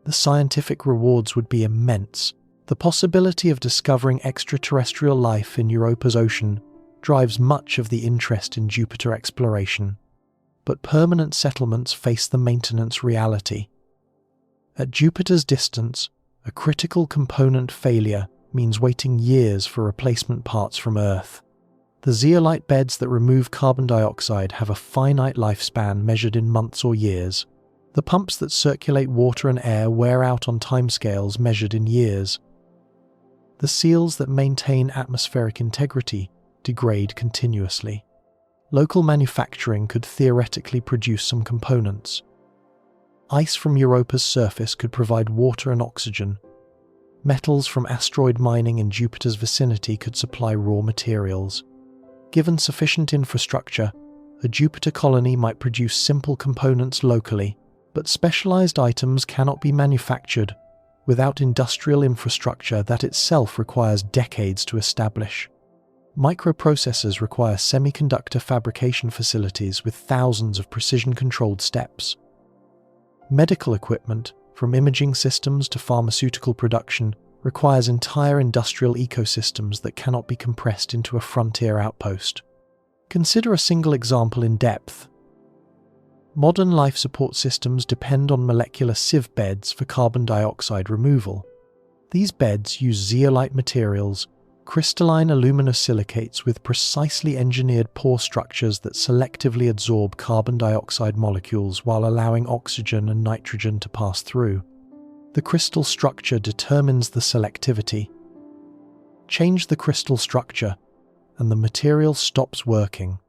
The scientific rewards would be immense. The possibility of discovering extraterrestrial life in Europa's ocean drives much of the interest in Jupiter exploration. But permanent settlements face the maintenance reality. At Jupiter's distance, a critical component failure means waiting years for replacement parts from Earth. The zeolite beds that remove carbon dioxide have a finite lifespan measured in months or years. The pumps that circulate water and air wear out on timescales measured in years. The seals that maintain atmospheric integrity degrade continuously. Local manufacturing could theoretically produce some components. Ice from Europa's surface could provide water and oxygen. Metals from asteroid mining in Jupiter's vicinity could supply raw materials. Given sufficient infrastructure, a Jupiter colony might produce simple components locally, but specialized items cannot be manufactured without industrial infrastructure that itself requires decades to establish. Microprocessors require semiconductor fabrication facilities with thousands of precision-controlled steps. Medical equipment, from imaging systems to pharmaceutical production, requires entire industrial ecosystems that cannot be compressed into a frontier outpost. Consider a single example in depth. Modern life support systems depend on molecular sieve beds for carbon dioxide removal. These beds use zeolite materials, crystalline aluminosilicates with precisely engineered pore structures that selectively absorb carbon dioxide molecules while allowing oxygen and nitrogen to pass through. The crystal structure determines the selectivity. Change the crystal structure, and the material stops working.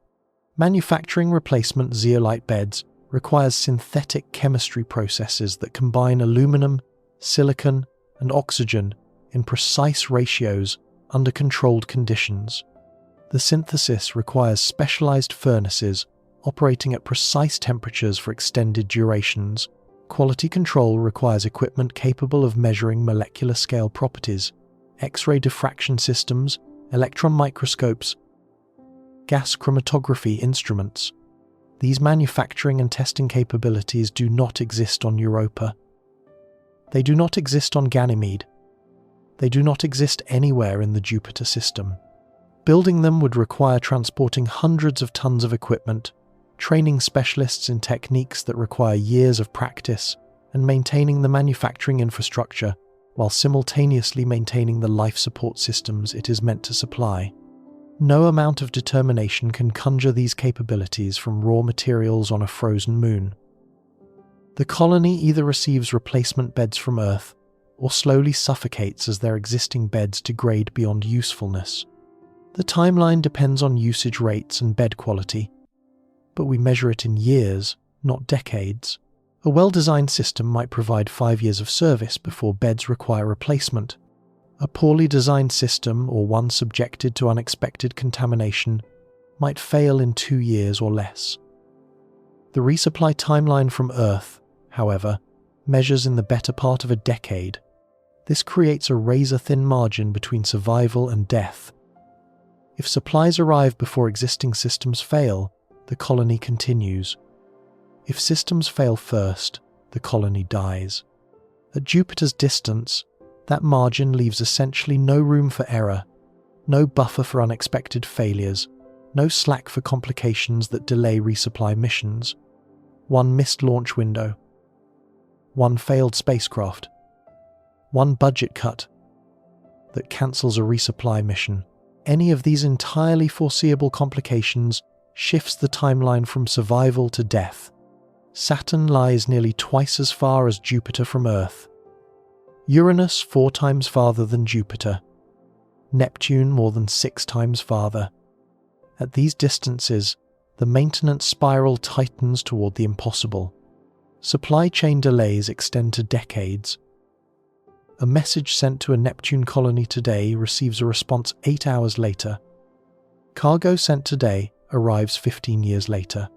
Manufacturing replacement zeolite beds requires synthetic chemistry processes that combine aluminum, silicon, and oxygen in precise ratios under controlled conditions. The synthesis requires specialized furnaces operating at precise temperatures for extended durations. Quality control requires equipment capable of measuring molecular scale properties, X-ray diffraction systems, electron microscopes, gas chromatography instruments. These manufacturing and testing capabilities do not exist on Europa. They do not exist on Ganymede. They do not exist anywhere in the Jupiter system. Building them would require transporting hundreds of tons of equipment, training specialists in techniques that require years of practice, and maintaining the manufacturing infrastructure while simultaneously maintaining the life support systems it is meant to supply. No amount of determination can conjure these capabilities from raw materials on a frozen moon. The colony either receives replacement beds from Earth or slowly suffocates as their existing beds degrade beyond usefulness. The timeline depends on usage rates and bed quality, but we measure it in years, not decades. A well-designed system might provide 5 years of service before beds require replacement. A poorly designed system, or one subjected to unexpected contamination, might fail in 2 years or less. The resupply timeline from Earth, however, measures in the better part of a decade. This creates a razor-thin margin between survival and death. If supplies arrive before existing systems fail, the colony continues. If systems fail first, the colony dies. At Jupiter's distance, that margin leaves essentially no room for error, no buffer for unexpected failures, No slack for complications that delay resupply missions. One missed launch window. One failed spacecraft. One budget cut that cancels a resupply mission. Any of these entirely foreseeable complications shifts the timeline from survival to death. Saturn lies nearly twice as far as Jupiter from Earth. Uranus 4 times farther than Jupiter. Neptune more than 6 times farther. At these distances, the maintenance spiral tightens toward the impossible. Supply chain delays extend to decades. A message sent to a Neptune colony today receives a response 8 hours later. Cargo sent today arrives 15 years later.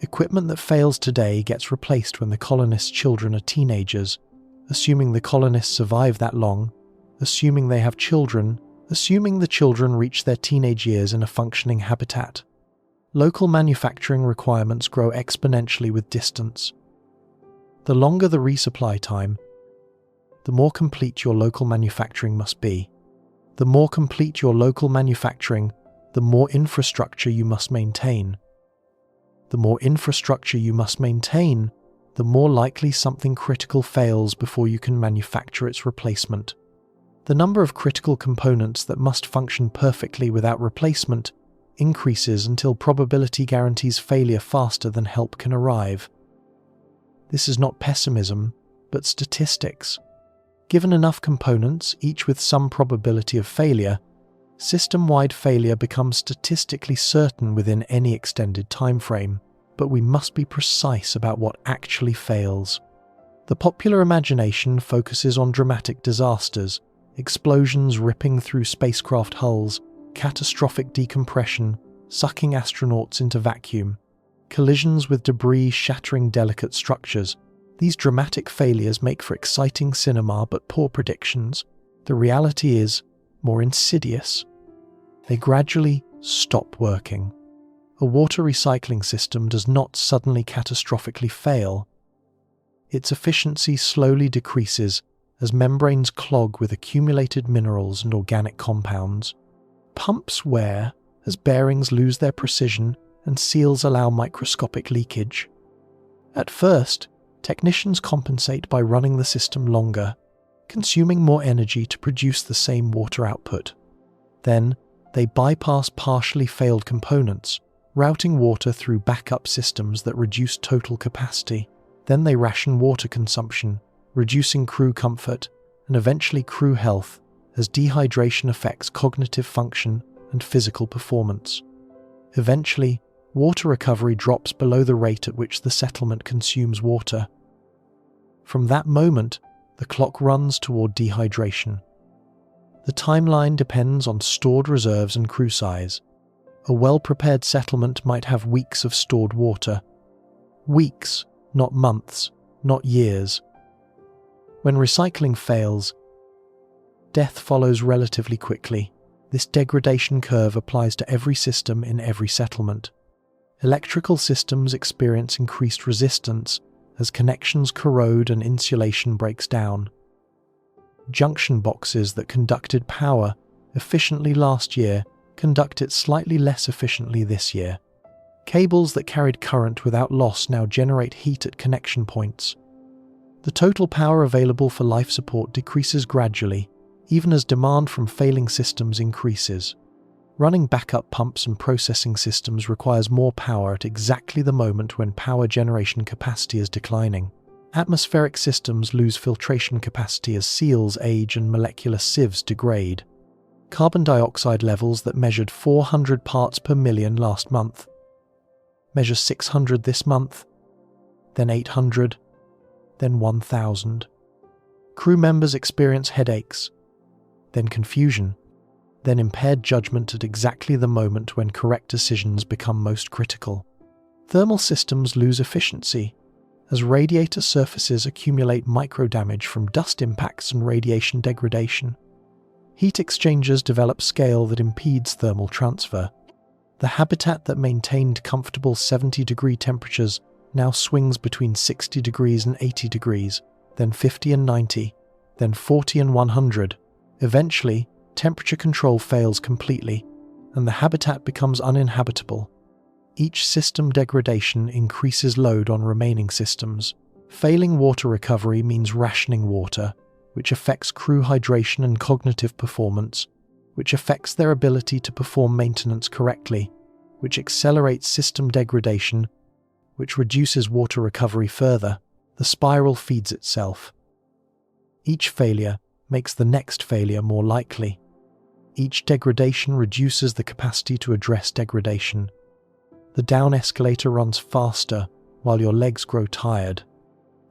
Equipment that fails today gets replaced when the colonists' children are teenagers, assuming the colonists survive that long, assuming they have children, assuming the children reach their teenage years in a functioning habitat. Local manufacturing requirements grow exponentially with distance. The longer the resupply time, the more complete your local manufacturing must be. The more complete your local manufacturing, the more infrastructure you must maintain. The more infrastructure you must maintain, the more likely something critical fails before you can manufacture its replacement. The number of critical components that must function perfectly without replacement increases until probability guarantees failure faster than help can arrive. This is not pessimism, but statistics. Given enough components, each with some probability of failure, system-wide failure becomes statistically certain within any extended time frame, but we must be precise about what actually fails. The popular imagination focuses on dramatic disasters, explosions ripping through spacecraft hulls, catastrophic decompression, sucking astronauts into vacuum, collisions with debris shattering delicate structures. These dramatic failures make for exciting cinema but poor predictions. The reality is more insidious. They gradually stop working. A water recycling system does not suddenly catastrophically fail. Its efficiency slowly decreases as membranes clog with accumulated minerals and organic compounds. Pumps wear as bearings lose their precision and seals allow microscopic leakage. At first, technicians compensate by running the system longer, consuming more energy to produce the same water output. Then, they bypass partially failed components, routing water through backup systems that reduce total capacity. Then they ration water consumption, reducing crew comfort and eventually crew health as dehydration affects cognitive function and physical performance. Eventually, water recovery drops below the rate at which the settlement consumes water. From that moment, the clock runs toward dehydration. The timeline depends on stored reserves and crew size. A well-prepared settlement might have weeks of stored water. Weeks, not months, not years. When recycling fails, death follows relatively quickly. This degradation curve applies to every system in every settlement. Electrical systems experience increased resistance as connections corrode and insulation breaks down. Junction boxes that conducted power efficiently last year conduct it slightly less efficiently this year. Cables that carried current without loss now generate heat at connection points. The total power available for life support decreases gradually, even as demand from failing systems increases. Running backup pumps and processing systems requires more power at exactly the moment when power generation capacity is declining. Atmospheric systems lose filtration capacity as seals age and molecular sieves degrade. Carbon dioxide levels that measured 400 parts per million last month measure 600 this month, then 800, then 1,000. Crew members experience headaches, then confusion, then impaired judgment at exactly the moment when correct decisions become most critical. Thermal systems lose efficiency as radiator surfaces accumulate microdamage from dust impacts and radiation degradation. Heat exchangers develop scale that impedes thermal transfer. The habitat that maintained comfortable 70-degree temperatures now swings between 60 degrees and 80 degrees, then 50 and 90, then 40 and 100. Eventually, temperature control fails completely, and the habitat becomes uninhabitable. Each system degradation increases load on remaining systems. Failing water recovery means rationing water, which affects crew hydration and cognitive performance, which affects their ability to perform maintenance correctly, which accelerates system degradation, which reduces water recovery further. The spiral feeds itself. Each failure makes the next failure more likely. Each degradation reduces the capacity to address degradation. The down escalator runs faster while your legs grow tired.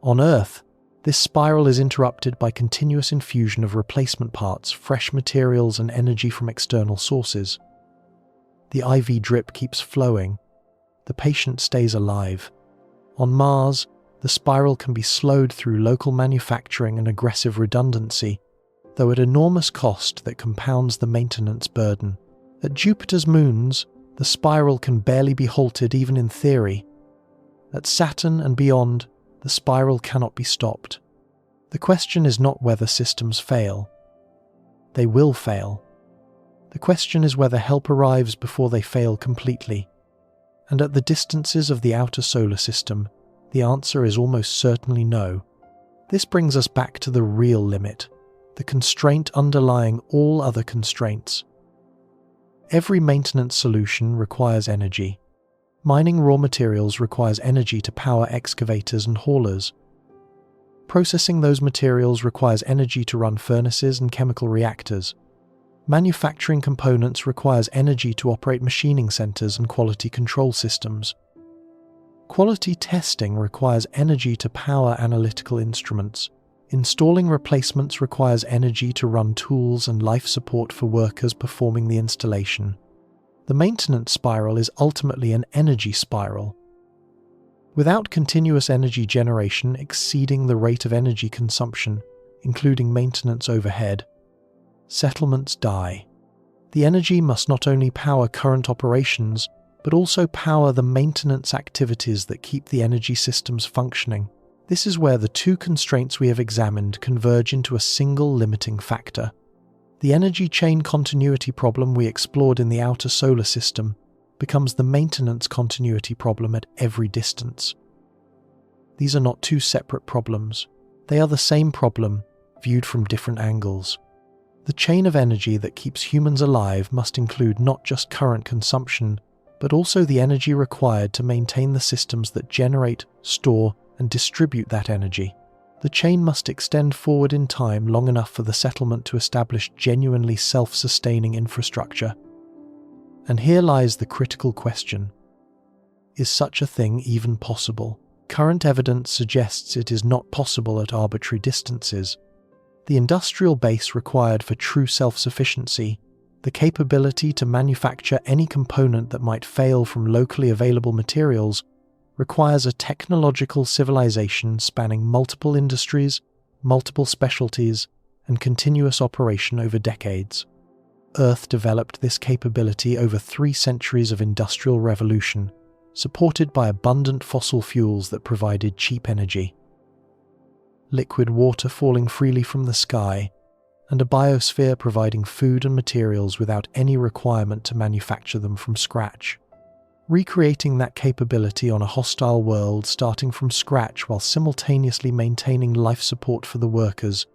On Earth, this spiral is interrupted by continuous infusion of replacement parts, fresh materials, and energy from external sources. The IV drip keeps flowing. The patient stays alive. On Mars, the spiral can be slowed through local manufacturing and aggressive redundancy, though at enormous cost that compounds the maintenance burden. At Jupiter's moons, the spiral can barely be halted even in theory. At Saturn and beyond, the spiral cannot be stopped. The question is not whether systems fail. They will fail. The question is whether help arrives before they fail completely. And at the distances of the outer solar system, the answer is almost certainly no. This brings us back to the real limit, the constraint underlying all other constraints. Every maintenance solution requires energy. Mining raw materials requires energy to power excavators and haulers. Processing those materials requires energy to run furnaces and chemical reactors. Manufacturing components requires energy to operate machining centers and quality control systems. Quality testing requires energy to power analytical instruments. Installing replacements requires energy to run tools and life support for workers performing the installation. The maintenance spiral is ultimately an energy spiral. Without continuous energy generation exceeding the rate of energy consumption, including maintenance overhead, settlements die. The energy must not only power current operations, but also power the maintenance activities that keep the energy systems functioning. This is where the two constraints we have examined converge into a single limiting factor. The energy chain continuity problem we explored in the outer solar system becomes the maintenance continuity problem at every distance. These are not two separate problems. They are the same problem, viewed from different angles. The chain of energy that keeps humans alive must include not just current consumption, but also the energy required to maintain the systems that generate, store, and distribute that energy. The chain must extend forward in time long enough for the settlement to establish genuinely self-sustaining infrastructure. And here lies the critical question. Is such a thing even possible? Current evidence suggests it is not possible at arbitrary distances. The industrial base required for true self-sufficiency, the capability to manufacture any component that might fail from locally available materials, requires a technological civilization spanning multiple industries, multiple specialties, and continuous operation over decades. Earth developed this capability over 3 centuries of industrial revolution, supported by abundant fossil fuels that provided cheap energy. Liquid water falling freely from the sky, and a biosphere providing food and materials without any requirement to manufacture them from scratch. Recreating that capability on a hostile world starting from scratch while simultaneously maintaining life support for the workers,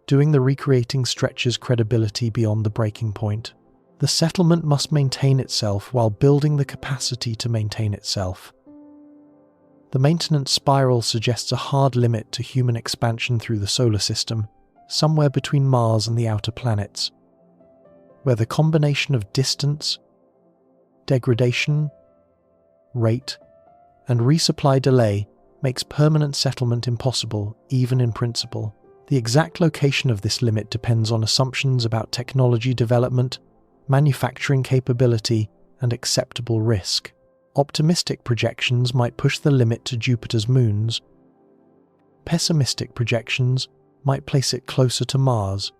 doing the recreating stretches credibility beyond the breaking point. The settlement must maintain itself while building the capacity to maintain itself. The maintenance spiral suggests a hard limit to human expansion through the solar system, somewhere between Mars and the outer planets, where the combination of distance, degradation, rate, and resupply delay makes permanent settlement impossible, even in principle. The exact location of this limit depends on assumptions about technology development, manufacturing capability, and acceptable risk. Optimistic projections might push the limit to Jupiter's moons. Pessimistic projections might place it closer to Mars.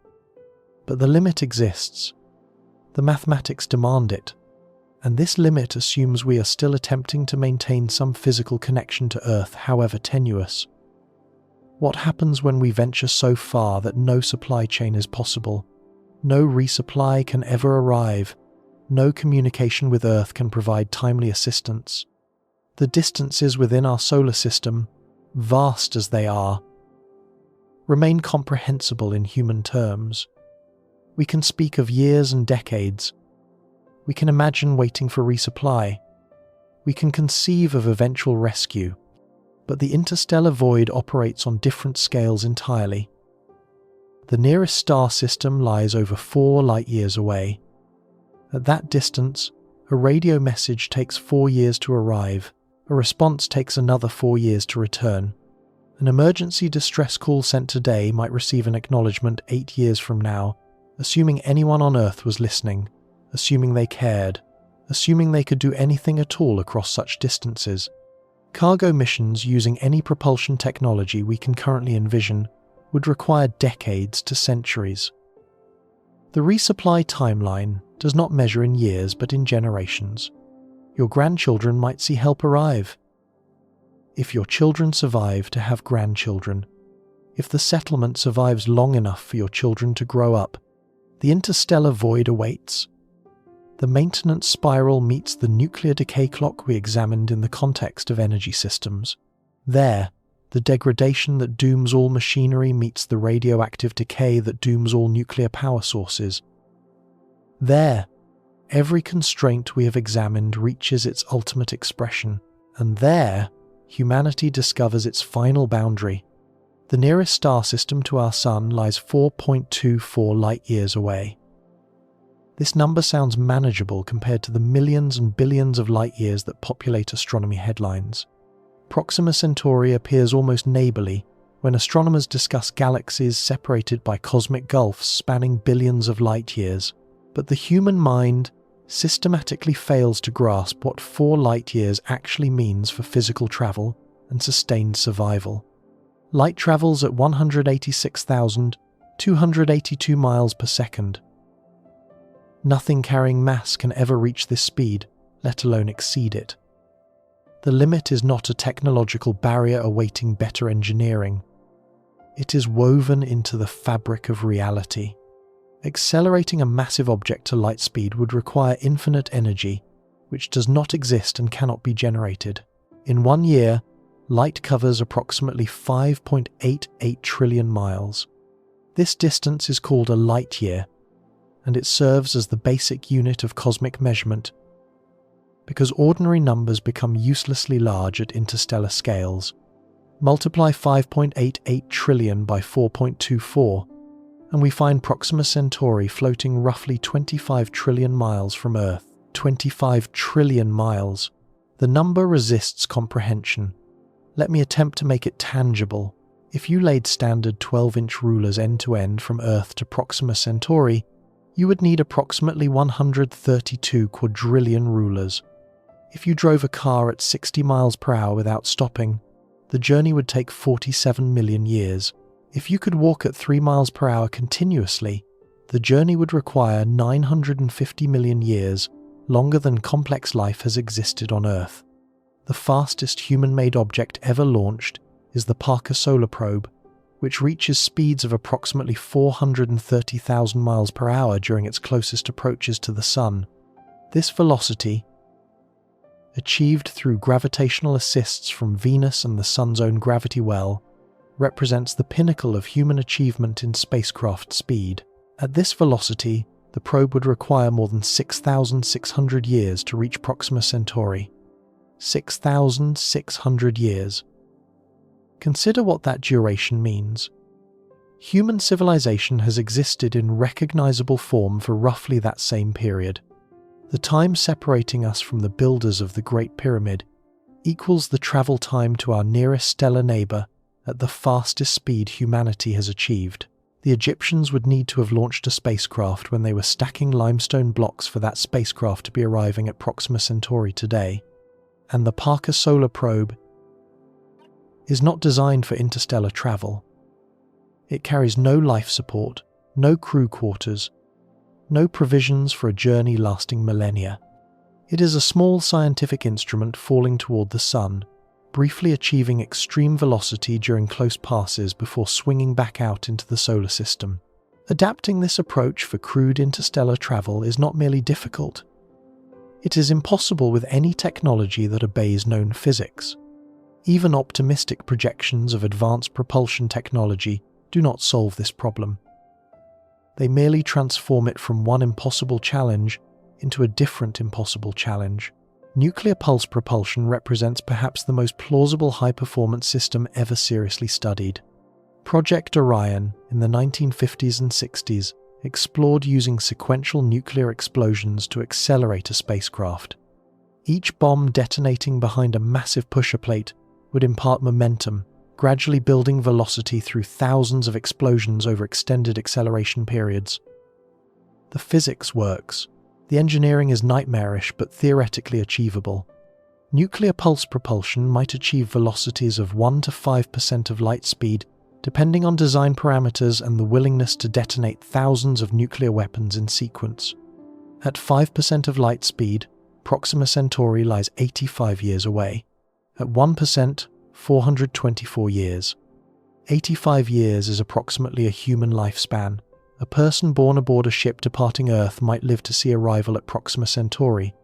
But the limit exists. The mathematics demand it. And this limit assumes we are still attempting to maintain some physical connection to Earth, however tenuous. What happens when we venture so far that no supply chain is possible? No resupply can ever arrive. no communication with Earth can provide timely assistance. The distances within our solar system, vast as they are, remain comprehensible in human terms. We can speak of years and decades. We can imagine waiting for resupply. We can conceive of eventual rescue. But the interstellar void operates on different scales entirely. The nearest star system lies over 4 light-years away. At that distance, a radio message takes 4 years to arrive. A response takes another 4 years to return. An emergency distress call sent today might receive an acknowledgement 8 years from now, assuming anyone on Earth was listening, assuming they cared, assuming they could do anything at all across such distances. Cargo missions using any propulsion technology we can currently envision would require decades to centuries. The resupply timeline does not measure in years but in generations. Your grandchildren might see help arrive. If your children survive to have grandchildren, if the settlement survives long enough for your children to grow up, the interstellar void awaits. The maintenance spiral meets the nuclear decay clock we examined in the context of energy systems. There, the degradation that dooms all machinery meets the radioactive decay that dooms all nuclear power sources. There, every constraint we have examined reaches its ultimate expression, and there, humanity discovers its final boundary. The nearest star system to our Sun lies 4.24 light-years away. This number sounds manageable compared to the millions and billions of light-years that populate astronomy headlines. Proxima Centauri appears almost neighbourly when astronomers discuss galaxies separated by cosmic gulfs spanning billions of light-years, but the human mind systematically fails to grasp what 4 light-years actually means for physical travel and sustained survival. Light travels at 186,282 miles per second. Nothing carrying mass can ever reach this speed, let alone exceed it. The limit is not a technological barrier awaiting better engineering. It is woven into the fabric of reality. Accelerating a massive object to light speed would require infinite energy, which does not exist and cannot be generated. In 1 year, light covers approximately 5.88 trillion miles. This distance is called a light year, and it serves as the basic unit of cosmic measurement, because ordinary numbers become uselessly large at interstellar scales. Multiply 5.88 trillion by 4.24, and we find Proxima Centauri floating roughly 25 trillion miles from Earth. 25 trillion miles. The number resists comprehension. Let me attempt to make it tangible. If you laid standard 12-inch rulers end-to-end from Earth to Proxima Centauri, you would need approximately 132 quadrillion rulers. If you drove a car at 60 miles per hour without stopping, the journey would take 47 million years. If you could walk at 3 miles per hour continuously, the journey would require 950 million years, longer than complex life has existed on Earth. The fastest human-made object ever launched is the Parker Solar Probe, which reaches speeds of approximately 430,000 miles per hour during its closest approaches to the Sun. This velocity, achieved through gravitational assists from Venus and the Sun's own gravity well, represents the pinnacle of human achievement in spacecraft speed. At this velocity, the probe would require more than 6,600 years to reach Proxima Centauri. 6,600 years. Consider what that duration means. Human civilization has existed in recognizable form for roughly that same period. The time separating us from the builders of the Great Pyramid equals the travel time to our nearest stellar neighbor at the fastest speed humanity has achieved. The Egyptians would need to have launched a spacecraft when they were stacking limestone blocks for that spacecraft to be arriving at Proxima Centauri today. And the Parker Solar Probe is not designed for interstellar travel. It carries no life support, no crew quarters, no provisions for a journey lasting millennia. It is a small scientific instrument falling toward the Sun, briefly achieving extreme velocity during close passes before swinging back out into the solar system. Adapting this approach for crewed interstellar travel is not merely difficult, It is impossible with any technology that obeys known physics. Even optimistic projections of advanced propulsion technology do not solve this problem. They merely transform it from one impossible challenge into a different impossible challenge. Nuclear pulse propulsion represents perhaps the most plausible high-performance system ever seriously studied. Project Orion, in the 1950s and 60s, explored using sequential nuclear explosions to accelerate a spacecraft. Each bomb detonating behind a massive pusher plate would impart momentum, gradually building velocity through thousands of explosions over extended acceleration periods. The physics works. The engineering is nightmarish but theoretically achievable. Nuclear pulse propulsion might achieve velocities of 1 to 5% of light speed, depending on design parameters and the willingness to detonate thousands of nuclear weapons in sequence. At 5% of light speed, Proxima Centauri lies 85 years away. At 1%, 424 years. 85 years is approximately a human lifespan. A person born aboard a ship departing Earth might live to see arrival at Proxima Centauri,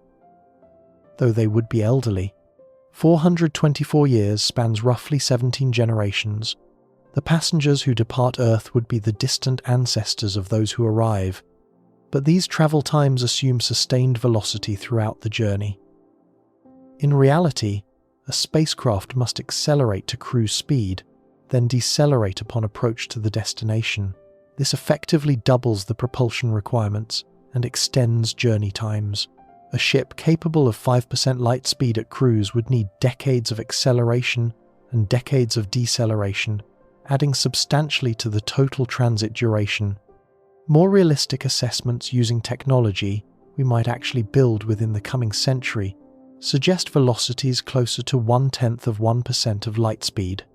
though they would be elderly. 424 years spans roughly 17 generations. The passengers who depart Earth would be the distant ancestors of those who arrive, but these travel times assume sustained velocity throughout the journey. In reality, a spacecraft must accelerate to cruise speed, then decelerate upon approach to the destination. This effectively doubles the propulsion requirements and extends journey times. A ship capable of 5% light speed at cruise would need decades of acceleration and decades of deceleration, adding substantially to the total transit duration. More realistic assessments using technology we might actually build within the coming century suggest velocities closer to 0.1% of light speed.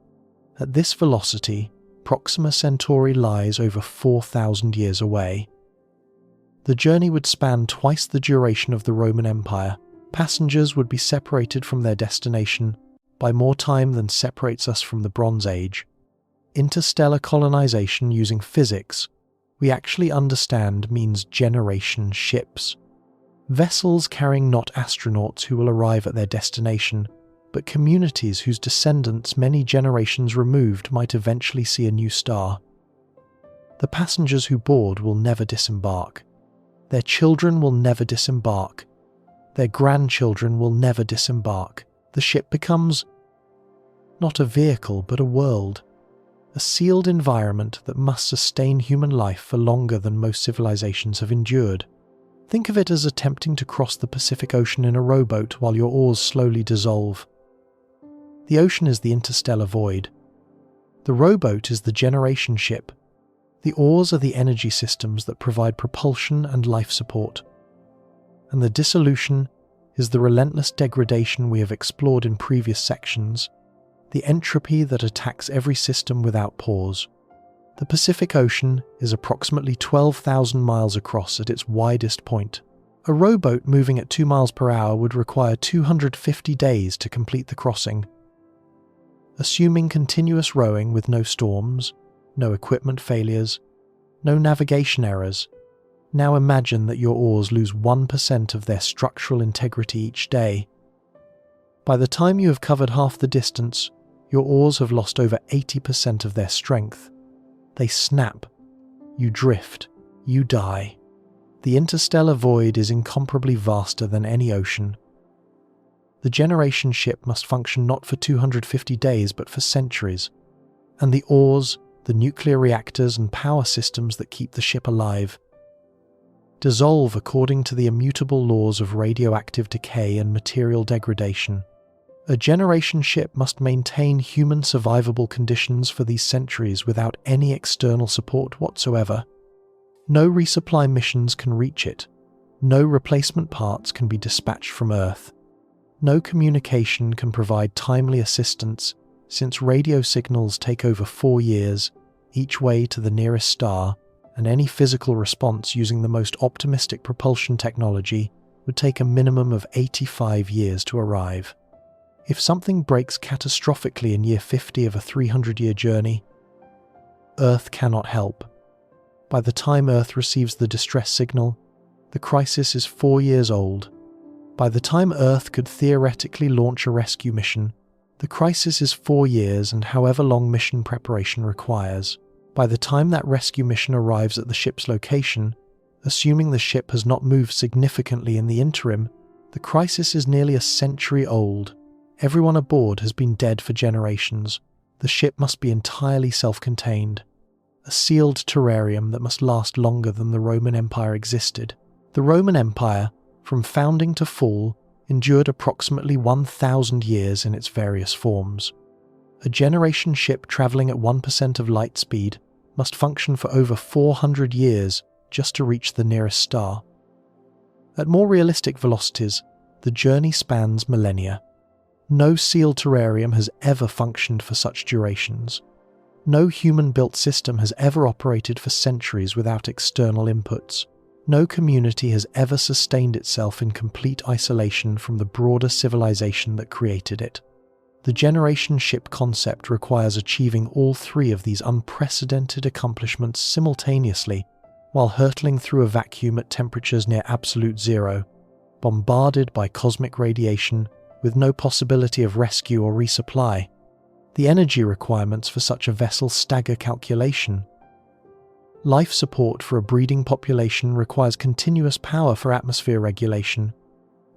At this velocity, Proxima Centauri lies over 4,000 years away. The journey would span twice the duration of the Roman Empire. Passengers would be separated from their destination by more time than separates us from the Bronze Age. Interstellar colonization using physics, we actually understand, means generation ships. Vessels carrying not astronauts who will arrive at their destination, but communities whose descendants many generations removed might eventually see a new star. The passengers who board will never disembark. Their children will never disembark. Their grandchildren will never disembark. The ship becomes not a vehicle, but a world. A sealed environment that must sustain human life for longer than most civilizations have endured. Think of it as attempting to cross the Pacific Ocean in a rowboat while your oars slowly dissolve. The ocean is the interstellar void. The rowboat is the generation ship. The oars are the energy systems that provide propulsion and life support. And the dissolution is the relentless degradation we have explored in previous sections, the entropy that attacks every system without pause. The Pacific Ocean is approximately 12,000 miles across at its widest point. A rowboat moving at 2 miles per hour would require 250 days to complete the crossing. Assuming continuous rowing with no storms, no equipment failures, no navigation errors, now imagine that your oars lose 1% of their structural integrity each day. By the time you have covered half the distance, your oars have lost over 80% of their strength. They snap, you drift, you die. The interstellar void is incomparably vaster than any ocean. The generation ship must function not for 250 days but for centuries, and the oars, the nuclear reactors and power systems that keep the ship alive, dissolve according to the immutable laws of radioactive decay and material degradation. A generation ship must maintain human survivable conditions for these centuries without any external support whatsoever. No resupply missions can reach it. No replacement parts can be dispatched from Earth. No communication can provide timely assistance, since radio signals take over 4 years, each way to the nearest star, and any physical response using the most optimistic propulsion technology would take a minimum of 85 years to arrive. If something breaks catastrophically in year 50 of a 300-year journey, Earth cannot help. By the time Earth receives the distress signal, the crisis is 4 years old. By the time Earth could theoretically launch a rescue mission, the crisis is 4 years and however long mission preparation requires. By the time that rescue mission arrives at the ship's location, assuming the ship has not moved significantly in the interim, the crisis is nearly a century old. Everyone aboard has been dead for generations. The ship must be entirely self-contained, a sealed terrarium that must last longer than the Roman Empire existed. The Roman Empire, from founding to fall, endured approximately 1,000 years in its various forms. A generation ship travelling at 1% of light speed must function for over 400 years just to reach the nearest star. At more realistic velocities, the journey spans millennia. No sealed terrarium has ever functioned for such durations. No human-built system has ever operated for centuries without external inputs. No community has ever sustained itself in complete isolation from the broader civilization that created it. The generation ship concept requires achieving all three of these unprecedented accomplishments simultaneously while hurtling through a vacuum at temperatures near absolute zero, bombarded by cosmic radiation with no possibility of rescue or resupply. The energy requirements for such a vessel stagger calculation. Life support for a breeding population requires continuous power for atmosphere regulation,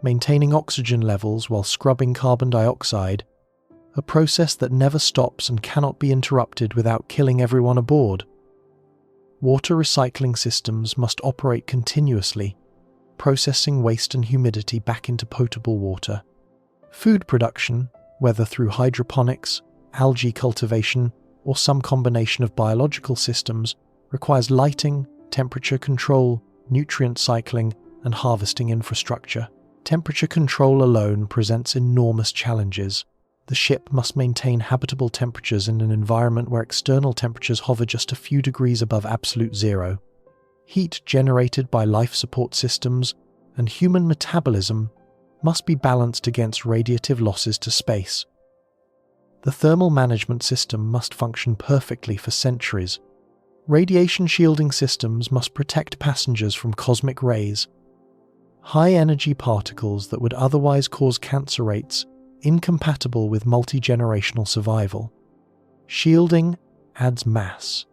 maintaining oxygen levels while scrubbing carbon dioxide, a process that never stops and cannot be interrupted without killing everyone aboard. Water recycling systems must operate continuously, processing waste and humidity back into potable water. Food production, whether through hydroponics, algae cultivation, or some combination of biological systems, requires lighting, temperature control, nutrient cycling, and harvesting infrastructure. Temperature control alone presents enormous challenges. The ship must maintain habitable temperatures in an environment where external temperatures hover just a few degrees above absolute zero. Heat generated by life support systems and human metabolism must be balanced against radiative losses to space. The thermal management system must function perfectly for centuries. Radiation shielding systems must protect passengers from cosmic rays. High-energy particles that would otherwise cause cancer rates incompatible with multi-generational survival. Shielding adds mass.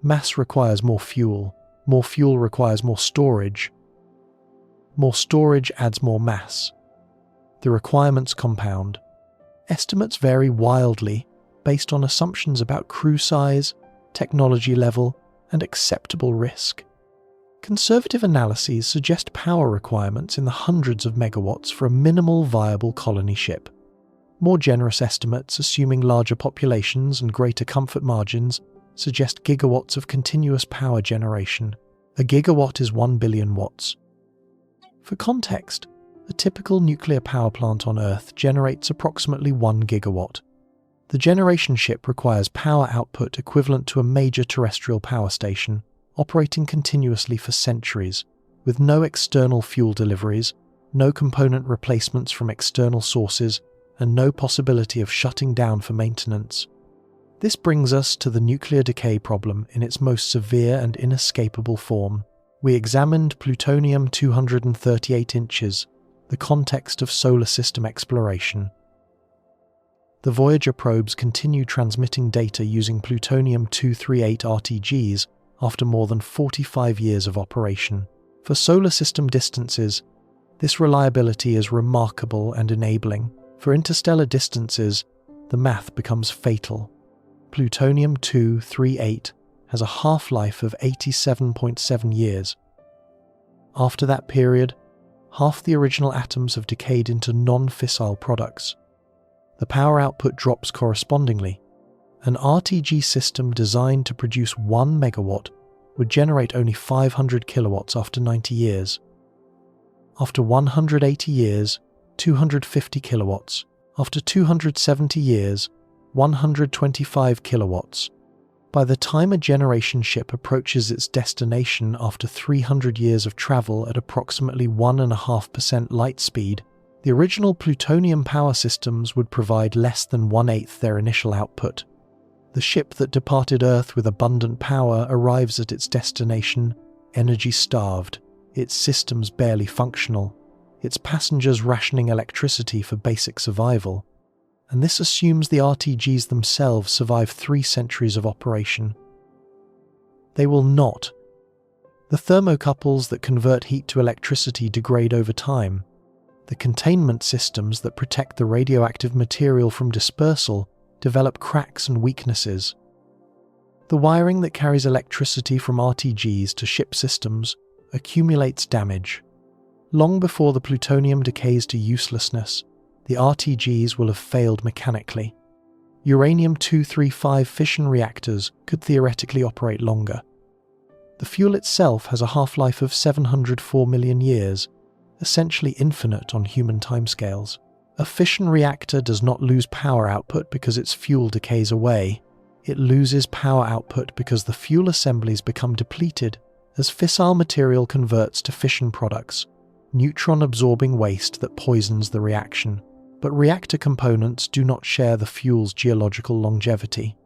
Mass requires more fuel requires more storage. More storage adds more mass. The requirements compound. Estimates vary wildly based on assumptions about crew size, technology level, and acceptable risk. Conservative analyses suggest power requirements in the hundreds of megawatts for a minimal viable colony ship. More generous estimates, assuming larger populations and greater comfort margins, suggest gigawatts of continuous power generation. A gigawatt is 1 billion watts. For context, a typical nuclear power plant on Earth generates approximately 1 gigawatt. The generation ship requires power output equivalent to a major terrestrial power station, operating continuously for centuries, with no external fuel deliveries, no component replacements from external sources, and no possibility of shutting down for maintenance. This brings us to the nuclear decay problem in its most severe and inescapable form. We examined plutonium-238 inches, the context of solar system exploration. The Voyager probes continue transmitting data using plutonium-238 RTGs after more than 45 years of operation. For solar system distances, this reliability is remarkable and enabling. For interstellar distances, the math becomes fatal. Plutonium-238 has a half-life of 87.7 years. After that period, half the original atoms have decayed into non-fissile products. The power output drops correspondingly. An RTG system designed to produce 1 megawatt would generate only 500 kilowatts after 90 years. After 180 years, 250 kilowatts. After 270 years, 125 kilowatts. By the time a generation ship approaches its destination after 300 years of travel at approximately 1.5% light speed, the original plutonium power systems would provide less than 1/8 their initial output. The ship that departed Earth with abundant power arrives at its destination energy-starved, its systems barely functional, its passengers rationing electricity for basic survival, and this assumes the RTGs themselves survive 3 centuries of operation. They will not. The thermocouples that convert heat to electricity degrade over time. The containment systems that protect the radioactive material from dispersal develop cracks and weaknesses. The wiring that carries electricity from RTGs to ship systems accumulates damage. Long before the plutonium decays to uselessness, the RTGs will have failed mechanically. Uranium-235 fission reactors could theoretically operate longer. The fuel itself has a half-life of 704 million years, essentially infinite on human timescales. A fission reactor does not lose power output because its fuel decays away. It loses power output because the fuel assemblies become depleted as fissile material converts to fission products, neutron-absorbing waste that poisons the reaction. But reactor components do not share the fuel's geological longevity.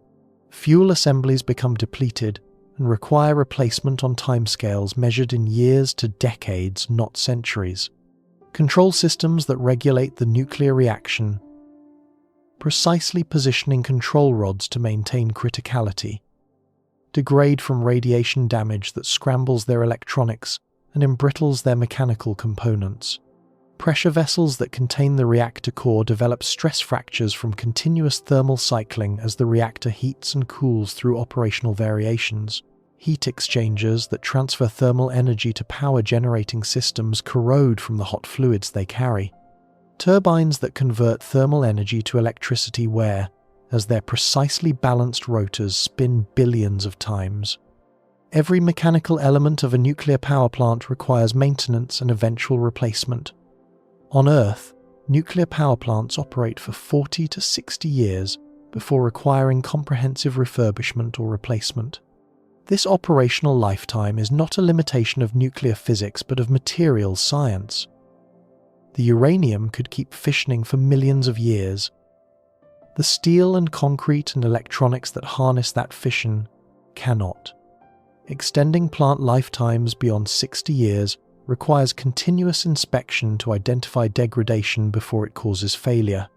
Fuel assemblies become depleted and require replacement on timescales measured in years to decades, not centuries. Control systems that regulate the nuclear reaction, precisely positioning control rods to maintain criticality, degrade from radiation damage that scrambles their electronics and embrittles their mechanical components. Pressure vessels that contain the reactor core develop stress fractures from continuous thermal cycling as the reactor heats and cools through operational variations. Heat exchangers that transfer thermal energy to power-generating systems corrode from the hot fluids they carry. Turbines that convert thermal energy to electricity wear as their precisely balanced rotors spin billions of times. Every mechanical element of a nuclear power plant requires maintenance and eventual replacement. On Earth, nuclear power plants operate for 40 to 60 years before requiring comprehensive refurbishment or replacement. This operational lifetime is not a limitation of nuclear physics but of materials science. The uranium could keep fissioning for millions of years. The steel and concrete and electronics that harness that fission cannot. Extending plant lifetimes beyond 60 years requires continuous inspection to identify degradation before it causes failure.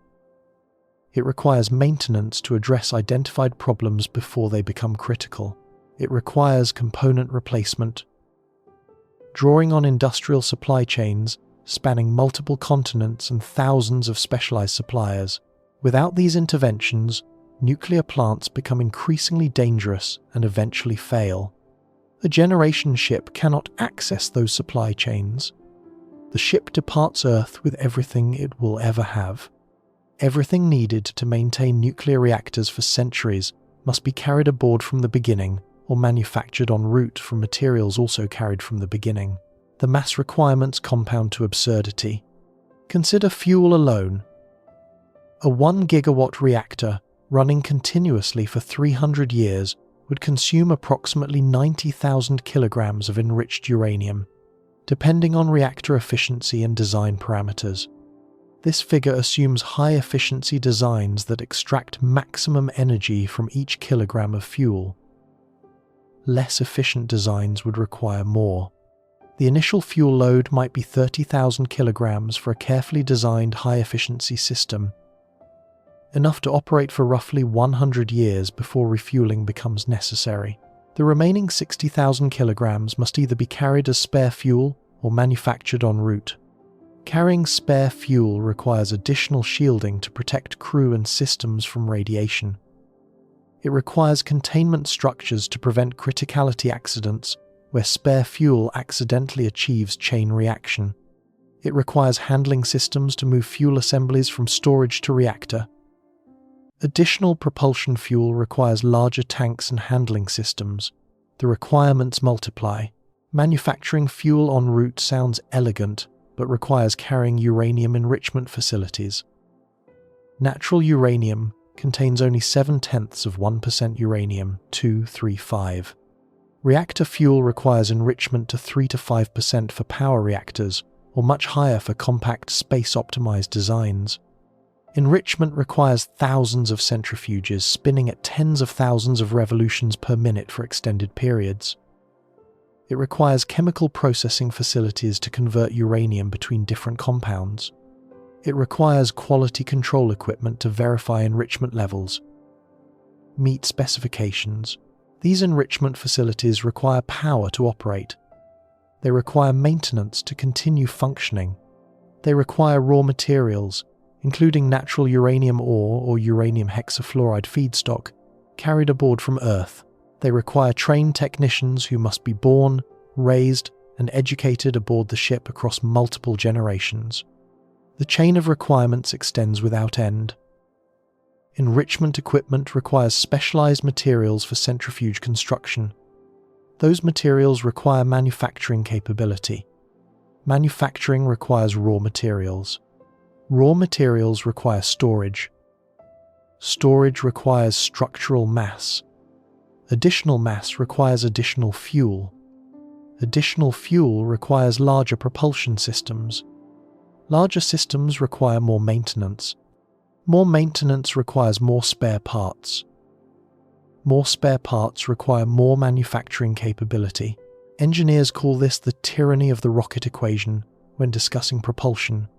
It requires maintenance to address identified problems before they become critical. It requires component replacement. Drawing on industrial supply chains spanning multiple continents and thousands of specialized suppliers, without these interventions, nuclear plants become increasingly dangerous and eventually fail. A generation ship cannot access those supply chains. The ship departs Earth with everything it will ever have. Everything needed to maintain nuclear reactors for centuries must be carried aboard from the beginning or manufactured en route from materials also carried from the beginning. The mass requirements compound to absurdity. Consider fuel alone. A 1 gigawatt reactor running continuously for 300 years would consume approximately 90,000 kilograms of enriched uranium, depending on reactor efficiency and design parameters. This figure assumes high-efficiency designs that extract maximum energy from each kilogram of fuel. Less efficient designs would require more. The initial fuel load might be 30,000 kilograms for a carefully designed high-efficiency system, enough to operate for roughly 100 years before refueling becomes necessary. The remaining 60,000 kilograms must either be carried as spare fuel or manufactured en route. Carrying spare fuel requires additional shielding to protect crew and systems from radiation. It requires containment structures to prevent criticality accidents where spare fuel accidentally achieves chain reaction. It requires handling systems to move fuel assemblies from storage to reactor. Additional propulsion fuel requires larger tanks and handling systems. The requirements multiply. Manufacturing fuel en route sounds elegant, but requires carrying uranium enrichment facilities. Natural uranium contains only 0.7% uranium-235. Reactor fuel requires enrichment to 3 to 5% for power reactors, or much higher for compact space-optimized designs. Enrichment requires thousands of centrifuges spinning at tens of thousands of revolutions per minute for extended periods. It requires chemical processing facilities to convert uranium between different compounds. It requires quality control equipment to verify enrichment levels. Meet specifications. These enrichment facilities require power to operate. They require maintenance to continue functioning. They require raw materials, including natural uranium ore or uranium hexafluoride feedstock, carried aboard from Earth. They require trained technicians who must be born, raised, and educated aboard the ship across multiple generations. The chain of requirements extends without end. Enrichment equipment requires specialized materials for centrifuge construction. Those materials require manufacturing capability. Manufacturing requires raw materials. Raw materials require storage. Storage requires structural mass. Additional mass requires additional fuel. Additional fuel requires larger propulsion systems. Larger systems require more maintenance. More maintenance requires more spare parts. More spare parts require more manufacturing capability. Engineers call this the tyranny of the rocket equation when discussing propulsion.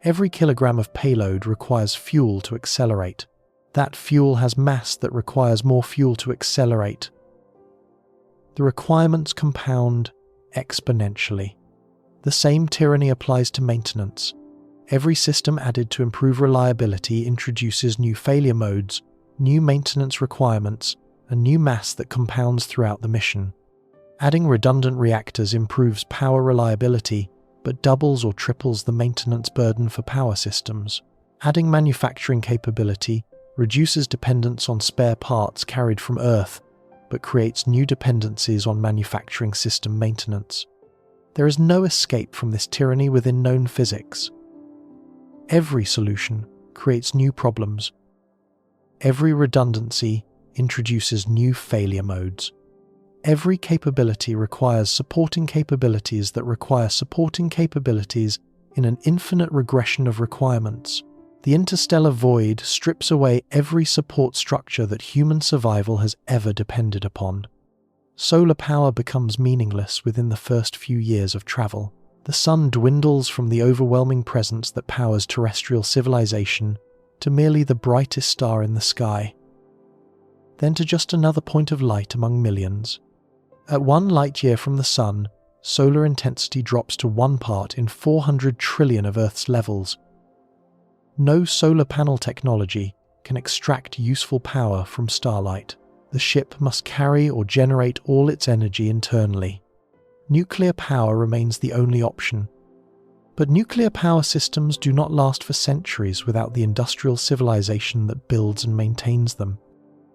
Every kilogram of payload requires fuel to accelerate. That fuel has mass that requires more fuel to accelerate. The requirements compound exponentially. The same tyranny applies to maintenance. Every system added to improve reliability introduces new failure modes, new maintenance requirements, and new mass that compounds throughout the mission. Adding redundant reactors improves power reliability, but doubles or triples the maintenance burden for power systems. Adding manufacturing capability reduces dependence on spare parts carried from Earth, but creates new dependencies on manufacturing system maintenance. There is no escape from this tyranny within known physics. Every solution creates new problems. Every redundancy introduces new failure modes. Every capability requires supporting capabilities that require supporting capabilities in an infinite regression of requirements. The interstellar void strips away every support structure that human survival has ever depended upon. Solar power becomes meaningless within the first few years of travel. The sun dwindles from the overwhelming presence that powers terrestrial civilization to merely the brightest star in the sky, then to just another point of light among millions. At 1 light-year from the sun, solar intensity drops to 1 part in 400 trillion of Earth's levels. No solar panel technology can extract useful power from starlight. The ship must carry or generate all its energy internally. Nuclear power remains the only option. But nuclear power systems do not last for centuries without the industrial civilization that builds and maintains them.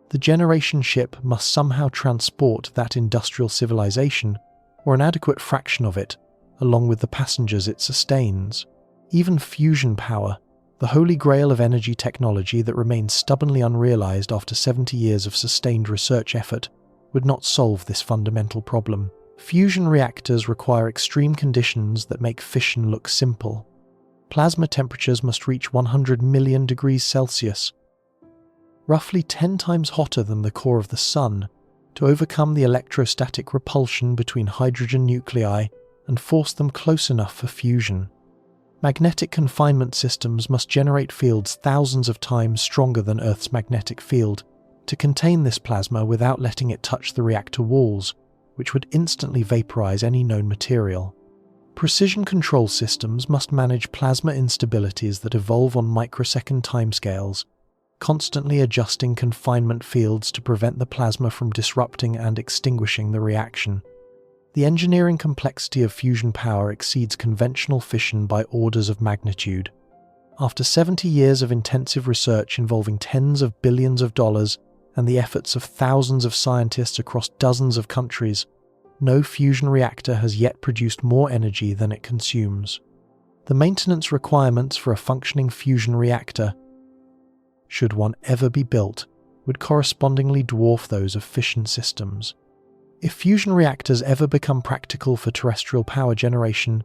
The generation ship must somehow transport that industrial civilization, or an adequate fraction of it, along with the passengers it sustains. Even fusion power, the holy grail of energy technology that remains stubbornly unrealized after 70 years of sustained research effort, would not solve this fundamental problem. Fusion reactors require extreme conditions that make fission look simple. Plasma temperatures must reach 100 million degrees Celsius, roughly 10 times hotter than the core of the Sun, to overcome the electrostatic repulsion between hydrogen nuclei and force them close enough for fusion. Magnetic confinement systems must generate fields thousands of times stronger than Earth's magnetic field to contain this plasma without letting it touch the reactor walls, which would instantly vaporize any known material. Precision control systems must manage plasma instabilities that evolve on microsecond timescales, constantly adjusting confinement fields to prevent the plasma from disrupting and extinguishing the reaction. The engineering complexity of fusion power exceeds conventional fission by orders of magnitude. After 70 years of intensive research involving tens of billions of dollars and the efforts of thousands of scientists across dozens of countries, no fusion reactor has yet produced more energy than it consumes. The maintenance requirements for a functioning fusion reactor, should one ever be built, would correspondingly dwarf those of fission systems. If fusion reactors ever become practical for terrestrial power generation,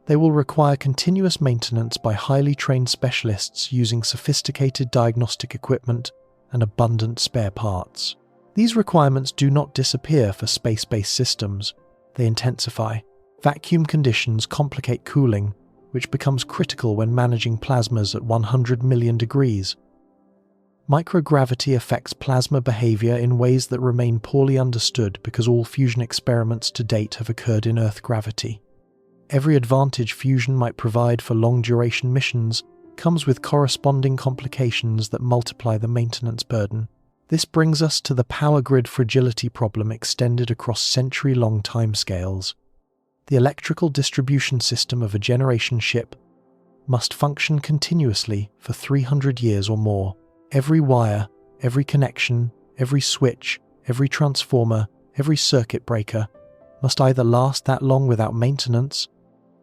they will require continuous maintenance by highly trained specialists using sophisticated diagnostic equipment and abundant spare parts. These requirements do not disappear for space-based systems. they intensify. Vacuum conditions complicate cooling, which becomes critical when managing plasmas at 100 million degrees. Microgravity affects plasma behavior in ways that remain poorly understood because all fusion experiments to date have occurred in Earth gravity. Every advantage fusion might provide for long-duration missions comes with corresponding complications that multiply the maintenance burden. This brings us to the power grid fragility problem extended across century-long timescales. The electrical distribution system of a generation ship must function continuously for 300 years or more. Every wire, every connection, every switch, every transformer, every circuit breaker must either last that long without maintenance,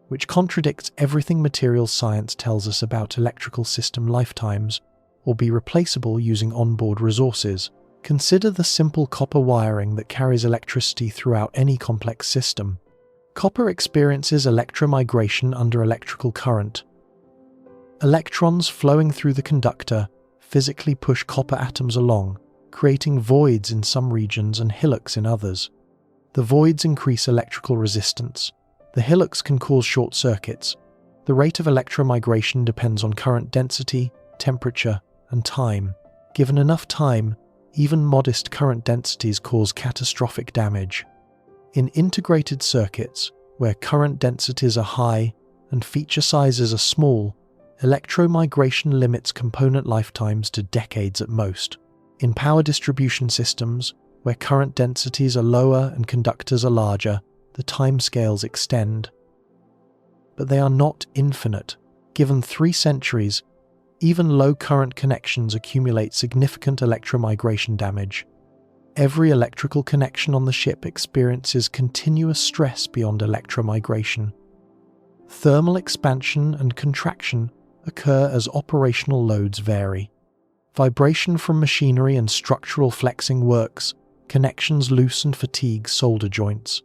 which contradicts everything materials science tells us about electrical system lifetimes, or be replaceable using onboard resources. Consider the simple copper wiring that carries electricity throughout any complex system. Copper experiences electromigration under electrical current. Electrons flowing through the conductor physically push copper atoms along, creating voids in some regions and hillocks in others. The voids increase electrical resistance. The hillocks can cause short circuits. The rate of electromigration depends on current density, temperature, and time. Given enough time, even modest current densities cause catastrophic damage. In integrated circuits, where current densities are high and feature sizes are small, electromigration limits component lifetimes to decades at most. In power distribution systems, where current densities are lower and conductors are larger, the timescales extend. But they are not infinite. Given 3 centuries, even low current connections accumulate significant electromigration damage. Every electrical connection on the ship experiences continuous stress beyond electromigration. Thermal expansion and contraction occur as operational loads vary. Vibration from machinery and structural flexing works, connections loose and fatigue solder joints.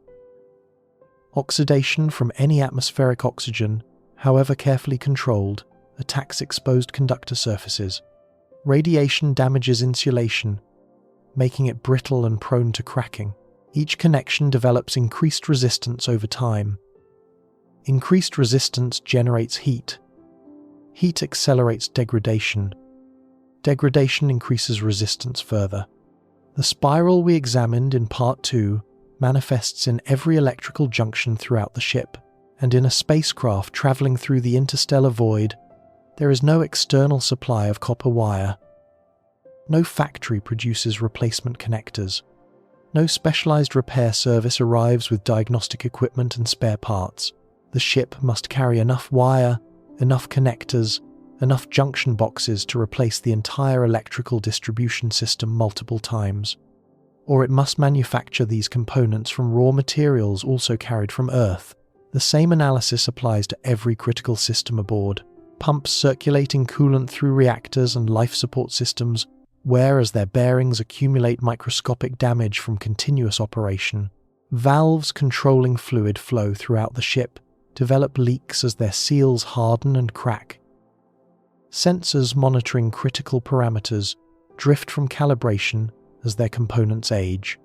Oxidation from any atmospheric oxygen, however carefully controlled, attacks exposed conductor surfaces. Radiation damages insulation, making it brittle and prone to cracking. Each connection develops increased resistance over time. Increased resistance generates heat. Heat accelerates degradation. Degradation increases resistance further. The spiral we examined in Part 2 manifests in every electrical junction throughout the ship, and in a spacecraft traveling through the interstellar void, there is no external supply of copper wire. No factory produces replacement connectors. No specialized repair service arrives with diagnostic equipment and spare parts. The ship must carry enough wire, enough connectors, enough junction boxes to replace the entire electrical distribution system multiple times. Or it must manufacture these components from raw materials also carried from Earth. The same analysis applies to every critical system aboard. Pumps circulating coolant through reactors and life support systems wear as their bearings accumulate microscopic damage from continuous operation. Valves controlling fluid flow throughout the ship develop leaks as their seals harden and crack. Sensors monitoring critical parameters drift from calibration as their components age.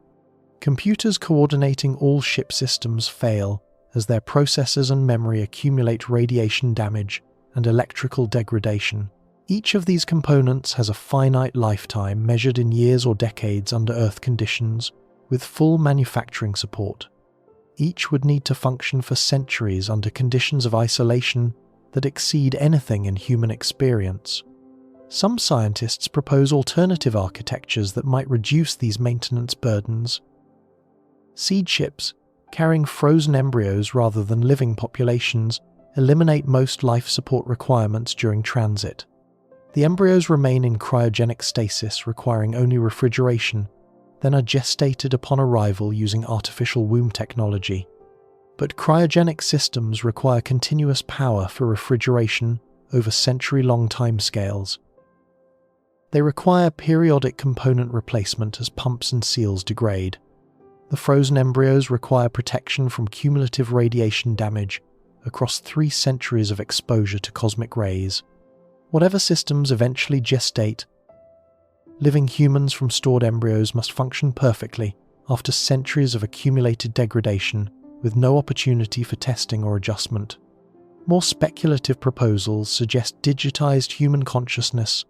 Computers coordinating all ship systems fail as their processors and memory accumulate radiation damage and electrical degradation. Each of these components has a finite lifetime measured in years or decades under Earth conditions, with full manufacturing support. Each would need to function for centuries under conditions of isolation that exceed anything in human experience. Some scientists propose alternative architectures that might reduce these maintenance burdens. Seed ships, carrying frozen embryos rather than living populations, eliminate most life support requirements during transit. The embryos remain in cryogenic stasis, requiring only refrigeration, then are gestated upon arrival using artificial womb technology. But cryogenic systems require continuous power for refrigeration over century-long timescales. They require periodic component replacement as pumps and seals degrade. The frozen embryos require protection from cumulative radiation damage across 3 centuries of exposure to cosmic rays. Whatever systems eventually gestate, living humans from stored embryos must function perfectly after centuries of accumulated degradation with no opportunity for testing or adjustment. More speculative proposals suggest digitized human consciousness,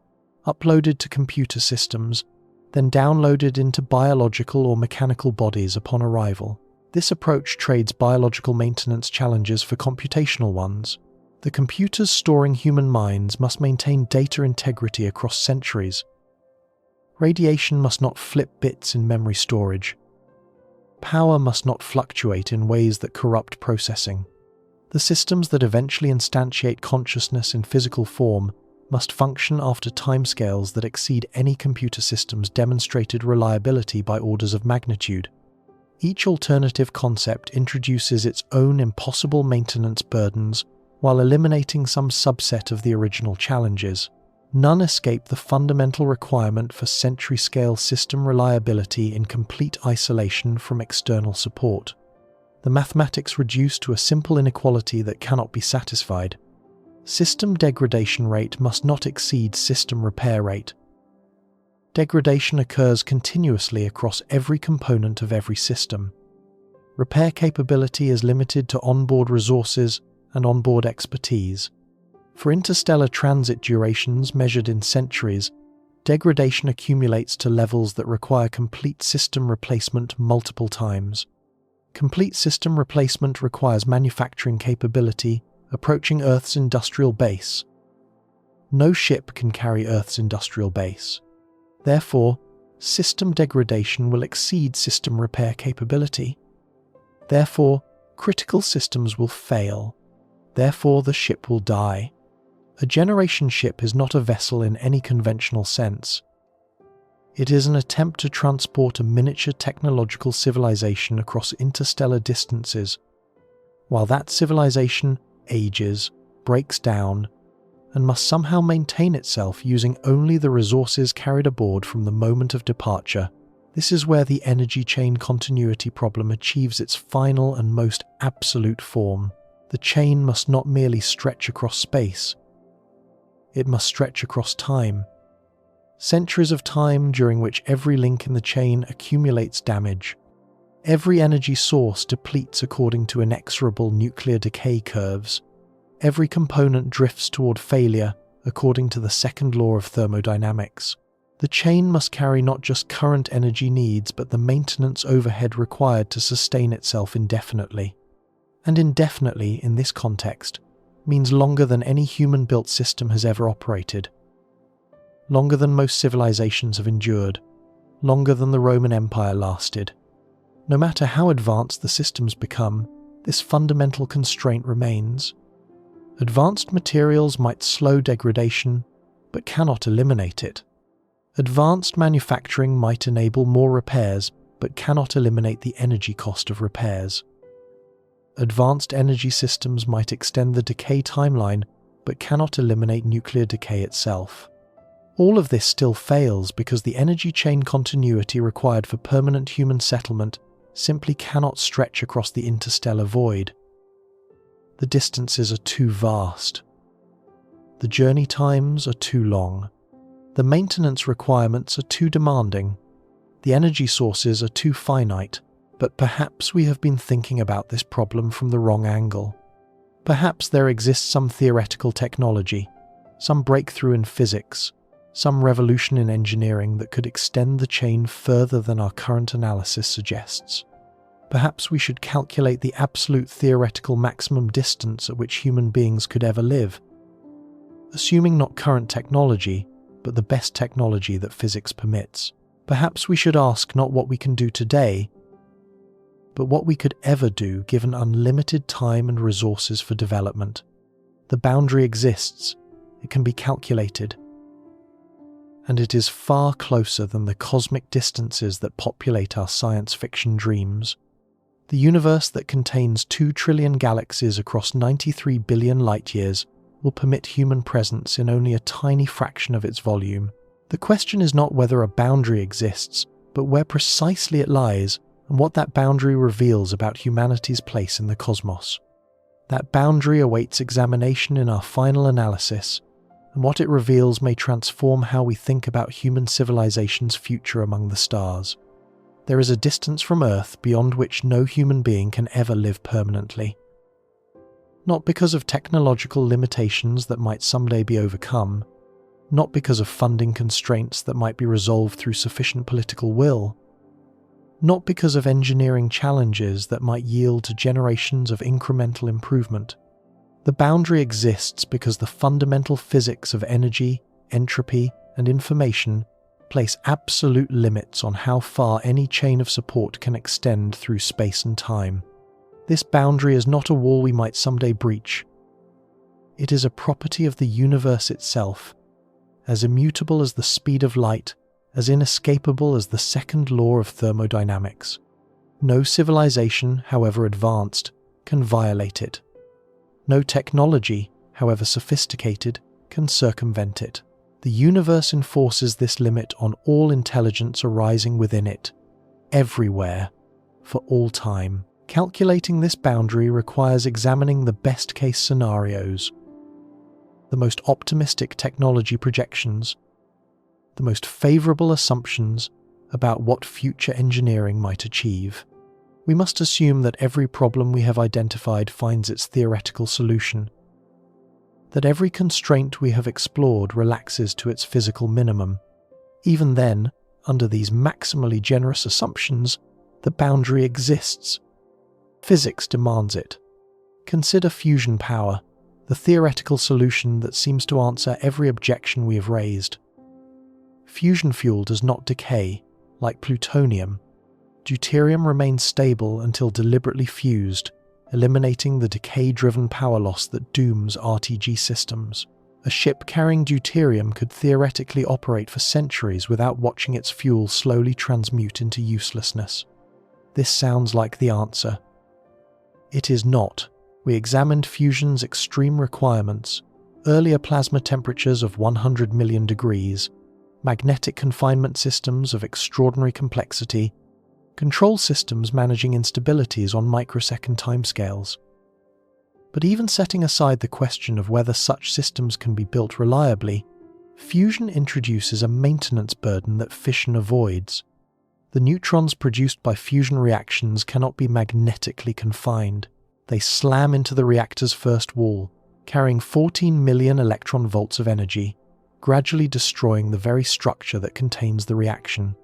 uploaded to computer systems, then downloaded into biological or mechanical bodies upon arrival. This approach trades biological maintenance challenges for computational ones. The computers storing human minds must maintain data integrity across centuries. Radiation must not flip bits in memory storage. Power must not fluctuate in ways that corrupt processing. The systems that eventually instantiate consciousness in physical form must function after timescales that exceed any computer system's demonstrated reliability by orders of magnitude. Each alternative concept introduces its own impossible maintenance burdens while eliminating some subset of the original challenges. None escape the fundamental requirement for century-scale system reliability in complete isolation from external support. The mathematics reduce to a simple inequality that cannot be satisfied. System degradation rate must not exceed system repair rate. Degradation occurs continuously across every component of every system. Repair capability is limited to onboard resources and onboard expertise. For interstellar transit durations measured in centuries, degradation accumulates to levels that require complete system replacement multiple times. Complete system replacement requires manufacturing capability approaching Earth's industrial base. No ship can carry Earth's industrial base. Therefore, system degradation will exceed system repair capability. Therefore, critical systems will fail. Therefore, the ship will die. A generation ship is not a vessel in any conventional sense. It is an attempt to transport a miniature technological civilization across interstellar distances, while that civilization ages, breaks down, and must somehow maintain itself using only the resources carried aboard from the moment of departure. This is where the energy chain continuity problem achieves its final and most absolute form. The chain must not merely stretch across space, it must stretch across time. Centuries of time during which every link in the chain accumulates damage. Every energy source depletes according to inexorable nuclear decay curves. Every component drifts toward failure according to the second law of thermodynamics. The chain must carry not just current energy needs but the maintenance overhead required to sustain itself indefinitely. And indefinitely, in this context, means longer than any human-built system has ever operated. Longer than most civilizations have endured. Longer than the Roman Empire lasted. No matter how advanced the systems become, this fundamental constraint remains. Advanced materials might slow degradation, but cannot eliminate it. Advanced manufacturing might enable more repairs, but cannot eliminate the energy cost of repairs. Advanced energy systems might extend the decay timeline, but cannot eliminate nuclear decay itself. All of this still fails because the energy chain continuity required for permanent human settlement simply cannot stretch across the interstellar void. The distances are too vast. The journey times are too long. The maintenance requirements are too demanding. The energy sources are too finite. But perhaps we have been thinking about this problem from the wrong angle. Perhaps there exists some theoretical technology, some breakthrough in physics, some revolution in engineering that could extend the chain further than our current analysis suggests. Perhaps we should calculate the absolute theoretical maximum distance at which human beings could ever live, assuming not current technology, but the best technology that physics permits. Perhaps we should ask not what we can do today, but what we could ever do given unlimited time and resources for development. The boundary exists, it can be calculated, and it is far closer than the cosmic distances that populate our science fiction dreams. The universe that contains 2 trillion galaxies across 93 billion light-years will permit human presence in only a tiny fraction of its volume. The question is not whether a boundary exists, but where precisely it lies, and what that boundary reveals about humanity's place in the cosmos. That boundary awaits examination in our final analysis, and what it reveals may transform how we think about human civilization's future among the stars. There is a distance from Earth beyond which no human being can ever live permanently. Not because of technological limitations that might someday be overcome, not because of funding constraints that might be resolved through sufficient political will, not because of engineering challenges that might yield to generations of incremental improvement. The boundary exists because the fundamental physics of energy, entropy, and information place absolute limits on how far any chain of support can extend through space and time. This boundary is not a wall we might someday breach. It is a property of the universe itself, as immutable as the speed of light, as inescapable as the second law of thermodynamics. No civilization, however advanced, can violate it. No technology, however sophisticated, can circumvent it. The universe enforces this limit on all intelligence arising within it, everywhere, for all time. Calculating this boundary requires examining the best-case scenarios, the most optimistic technology projections, the most favorable assumptions about what future engineering might achieve. We must assume that every problem we have identified finds its theoretical solution, that every constraint we have explored relaxes to its physical minimum. Even then, under these maximally generous assumptions, the boundary exists. Physics demands it. Consider fusion power, the theoretical solution that seems to answer every objection we have raised. Fusion fuel does not decay, like plutonium. Deuterium remains stable until deliberately fused, eliminating the decay-driven power loss that dooms RTG systems. A ship carrying deuterium could theoretically operate for centuries without watching its fuel slowly transmute into uselessness. This sounds like the answer. It is not. We examined fusion's extreme requirements: earlier plasma temperatures of 100 million degrees, magnetic confinement systems of extraordinary complexity, control systems managing instabilities on microsecond timescales. But even setting aside the question of whether such systems can be built reliably, fusion introduces a maintenance burden that fission avoids. The neutrons produced by fusion reactions cannot be magnetically confined. They slam into the reactor's first wall, carrying 14 million electron volts of energy, gradually destroying the very structure that contains the reaction.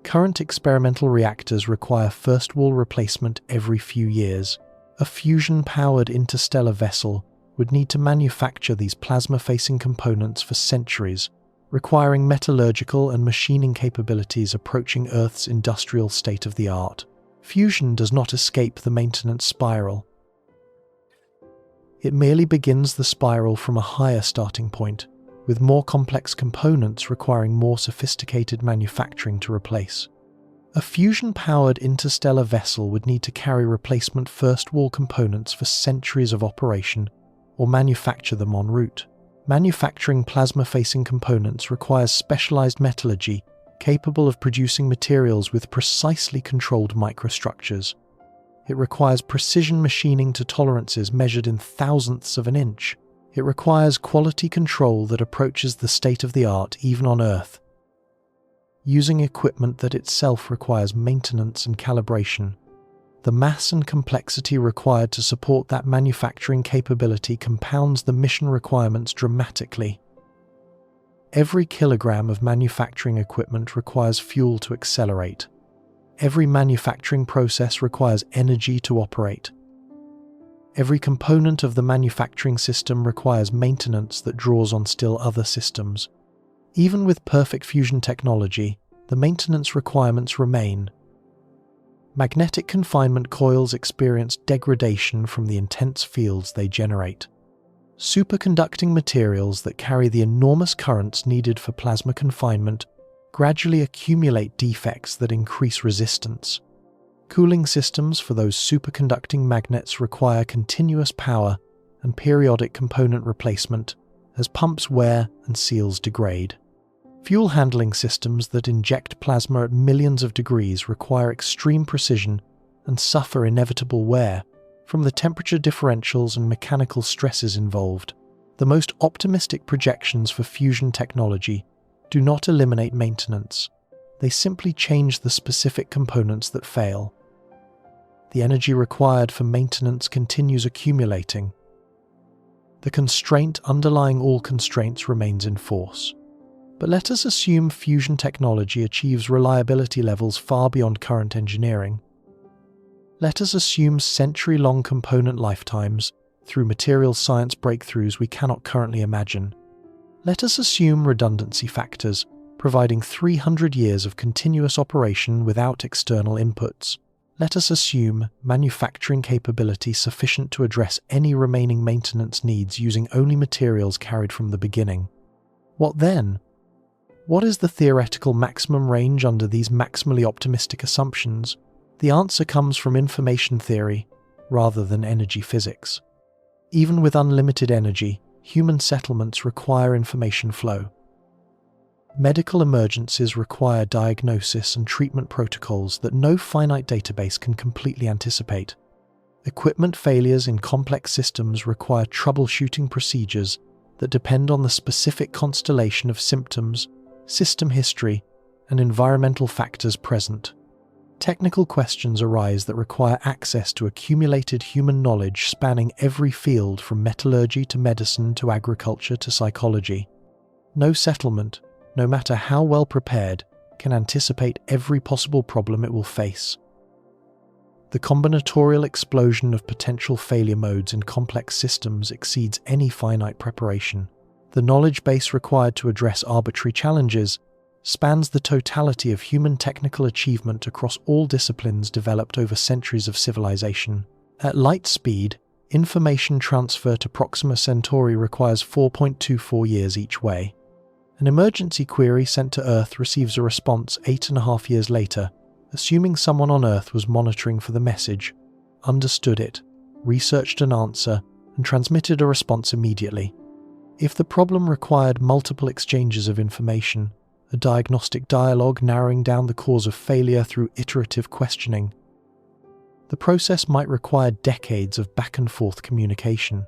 Current experimental reactors require first wall replacement every few years. A fusion-powered interstellar vessel would need to manufacture these plasma-facing components for centuries, requiring metallurgical and machining capabilities approaching Earth's industrial state-of-the-art. Fusion does not escape the maintenance spiral. It merely begins the spiral from a higher starting point, with more complex components requiring more sophisticated manufacturing to replace. A fusion-powered interstellar vessel would need to carry replacement first-wall components for centuries of operation, or manufacture them en route. Manufacturing plasma-facing components requires specialized metallurgy capable of producing materials with precisely controlled microstructures. It requires precision machining to tolerances measured in thousandths of an inch. It requires quality control that approaches the state-of-the-art even on Earth, using equipment that itself requires maintenance and calibration. The mass and complexity required to support that manufacturing capability compounds the mission requirements dramatically. Every kilogram of manufacturing equipment requires fuel to accelerate. Every manufacturing process requires energy to operate. Every component of the manufacturing system requires maintenance that draws on still other systems. Even with perfect fusion technology, the maintenance requirements remain. Magnetic confinement coils experience degradation from the intense fields they generate. Superconducting materials that carry the enormous currents needed for plasma confinement gradually accumulate defects that increase resistance. Cooling systems for those superconducting magnets require continuous power and periodic component replacement as pumps wear and seals degrade. Fuel handling systems that inject plasma at millions of degrees require extreme precision and suffer inevitable wear from the temperature differentials and mechanical stresses involved. The most optimistic projections for fusion technology do not eliminate maintenance. They simply change the specific components that fail. The energy required for maintenance continues accumulating. The constraint underlying all constraints remains in force. But let us assume fusion technology achieves reliability levels far beyond current engineering. Let us assume century-long component lifetimes through materials science breakthroughs we cannot currently imagine. Let us assume redundancy factors, providing 300 years of continuous operation without external inputs. Let us assume manufacturing capability sufficient to address any remaining maintenance needs using only materials carried from the beginning. What then? What is the theoretical maximum range under these maximally optimistic assumptions? The answer comes from information theory rather than energy physics. Even with unlimited energy, human settlements require information flow. Medical emergencies require diagnosis and treatment protocols that no finite database can completely anticipate. Equipment failures in complex systems require troubleshooting procedures that depend on the specific constellation of symptoms, system history, and environmental factors present. Technical questions arise that require access to accumulated human knowledge spanning every field from metallurgy to medicine to agriculture to psychology. No settlement, no matter how well prepared, can anticipate every possible problem it will face. The combinatorial explosion of potential failure modes in complex systems exceeds any finite preparation. The knowledge base required to address arbitrary challenges spans the totality of human technical achievement across all disciplines developed over centuries of civilization. At light speed, information transfer to Proxima Centauri requires 4.24 years each way. An emergency query sent to Earth receives a response 8.5 years later, assuming someone on Earth was monitoring for the message, understood it, researched an answer, and transmitted a response immediately. If the problem required multiple exchanges of information, a diagnostic dialogue narrowing down the cause of failure through iterative questioning, the process might require decades of back-and-forth communication.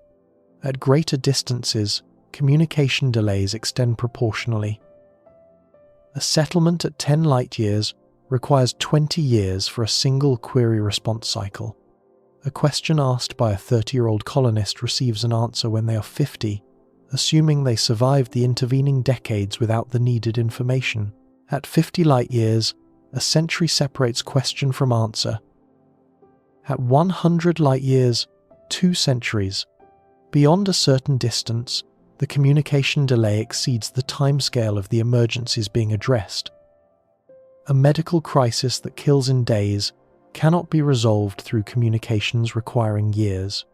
At greater distances, communication delays extend proportionally. A settlement at 10 light-years requires 20 years for a single query response cycle. A question asked by a 30-year-old colonist receives an answer when they are 50, assuming they survived the intervening decades without the needed information. At 50 light-years, a century separates question from answer. At 100 light-years, 2 centuries. Beyond a certain distance, the communication delay exceeds the timescale of the emergencies being addressed. A medical crisis that kills in days cannot be resolved through communications requiring years.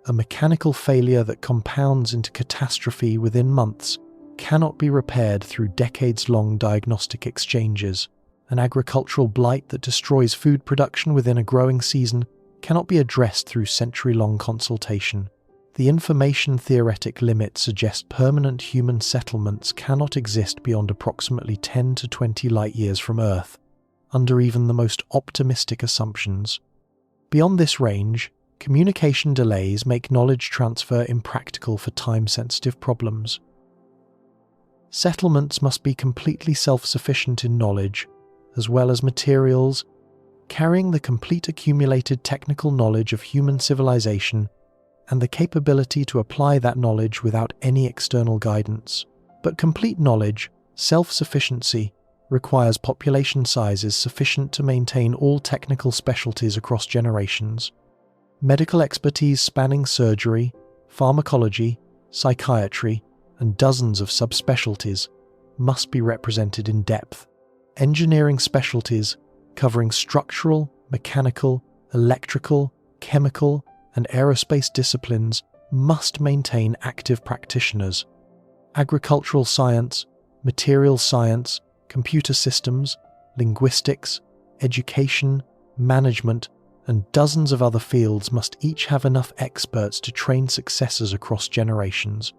A mechanical failure that compounds into catastrophe within months cannot be repaired through decades-long diagnostic exchanges. An agricultural blight that destroys food production within a growing season cannot be addressed through century-long consultation. The information theoretic limit suggests permanent human settlements cannot exist beyond approximately 10 to 20 light-years from Earth, under even the most optimistic assumptions. Beyond this range, communication delays make knowledge transfer impractical for time-sensitive problems. Settlements must be completely self-sufficient in knowledge, as well as materials, carrying the complete accumulated technical knowledge of human civilization and the capability to apply that knowledge without any external guidance. But complete knowledge, self-sufficiency, requires population sizes sufficient to maintain all technical specialties across generations. Medical expertise spanning surgery, pharmacology, psychiatry, and dozens of subspecialties must be represented in depth. Engineering specialties covering structural, mechanical, electrical, chemical, and aerospace disciplines must maintain active practitioners. Agricultural science, materials science, computer systems, linguistics, education, management, and dozens of other fields must each have enough experts to train successors across generations.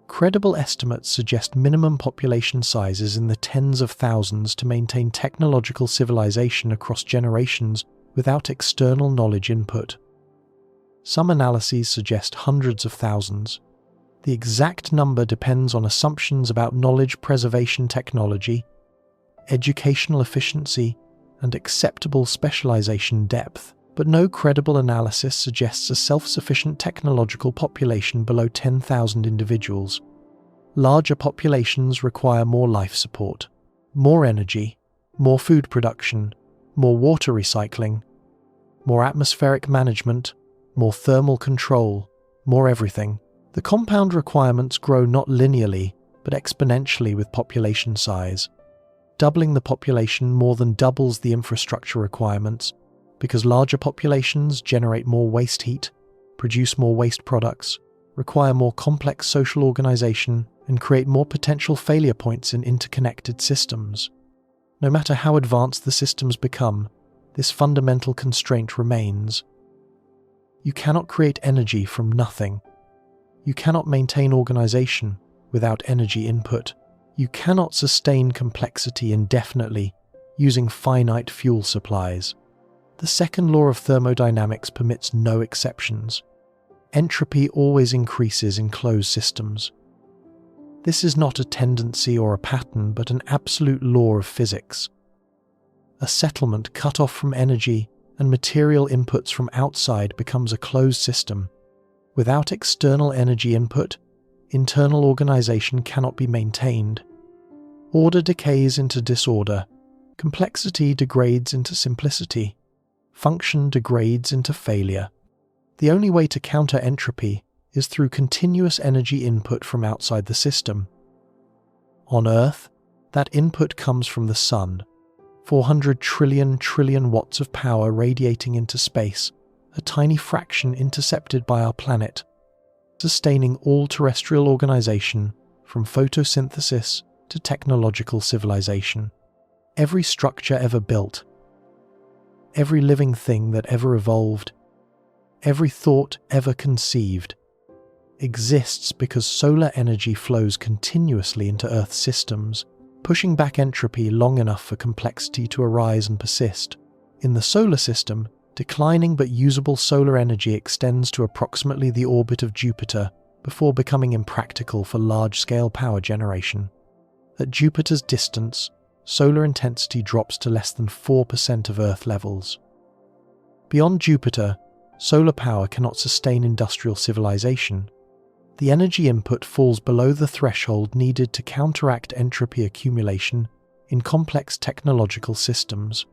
Credible estimates suggest minimum population sizes in the tens of thousands to maintain technological civilization across generations without external knowledge input. Some analyses suggest hundreds of thousands. The exact number depends on assumptions about knowledge preservation technology, educational efficiency, and acceptable specialization depth, but no credible analysis suggests a self-sufficient technological population below 10,000 individuals. Larger populations require more life support, more energy, more food production, more water recycling, more atmospheric management, more thermal control, more everything. The compound requirements grow not linearly, but exponentially with population size. Doubling the population more than doubles the infrastructure requirements, because larger populations generate more waste heat, produce more waste products, require more complex social organization, and create more potential failure points in interconnected systems. No matter how advanced the systems become, this fundamental constraint remains. You cannot create energy from nothing. You cannot maintain organization without energy input. You cannot sustain complexity indefinitely using finite fuel supplies. The second law of thermodynamics permits no exceptions. Entropy always increases in closed systems. This is not a tendency or a pattern, but an absolute law of physics. A settlement cut off from energy and material inputs from outside becomes a closed system. Without external energy input, internal organization cannot be maintained. Order decays into disorder. Complexity degrades into simplicity. Function degrades into failure. The only way to counter entropy is through continuous energy input from outside the system. On Earth, that input comes from the Sun. 400 trillion watts of power radiating into space, a tiny fraction intercepted by our planet, sustaining all terrestrial organization from photosynthesis to technological civilization. Every structure ever built, every living thing that ever evolved, every thought ever conceived, exists because solar energy flows continuously into Earth's systems, pushing back entropy long enough for complexity to arise and persist. In the solar system, declining but usable solar energy extends to approximately the orbit of Jupiter before becoming impractical for large-scale power generation. At Jupiter's distance, solar intensity drops to less than 4% of Earth levels. Beyond Jupiter, solar power cannot sustain industrial civilization. The energy input falls below the threshold needed to counteract entropy accumulation in complex technological systems.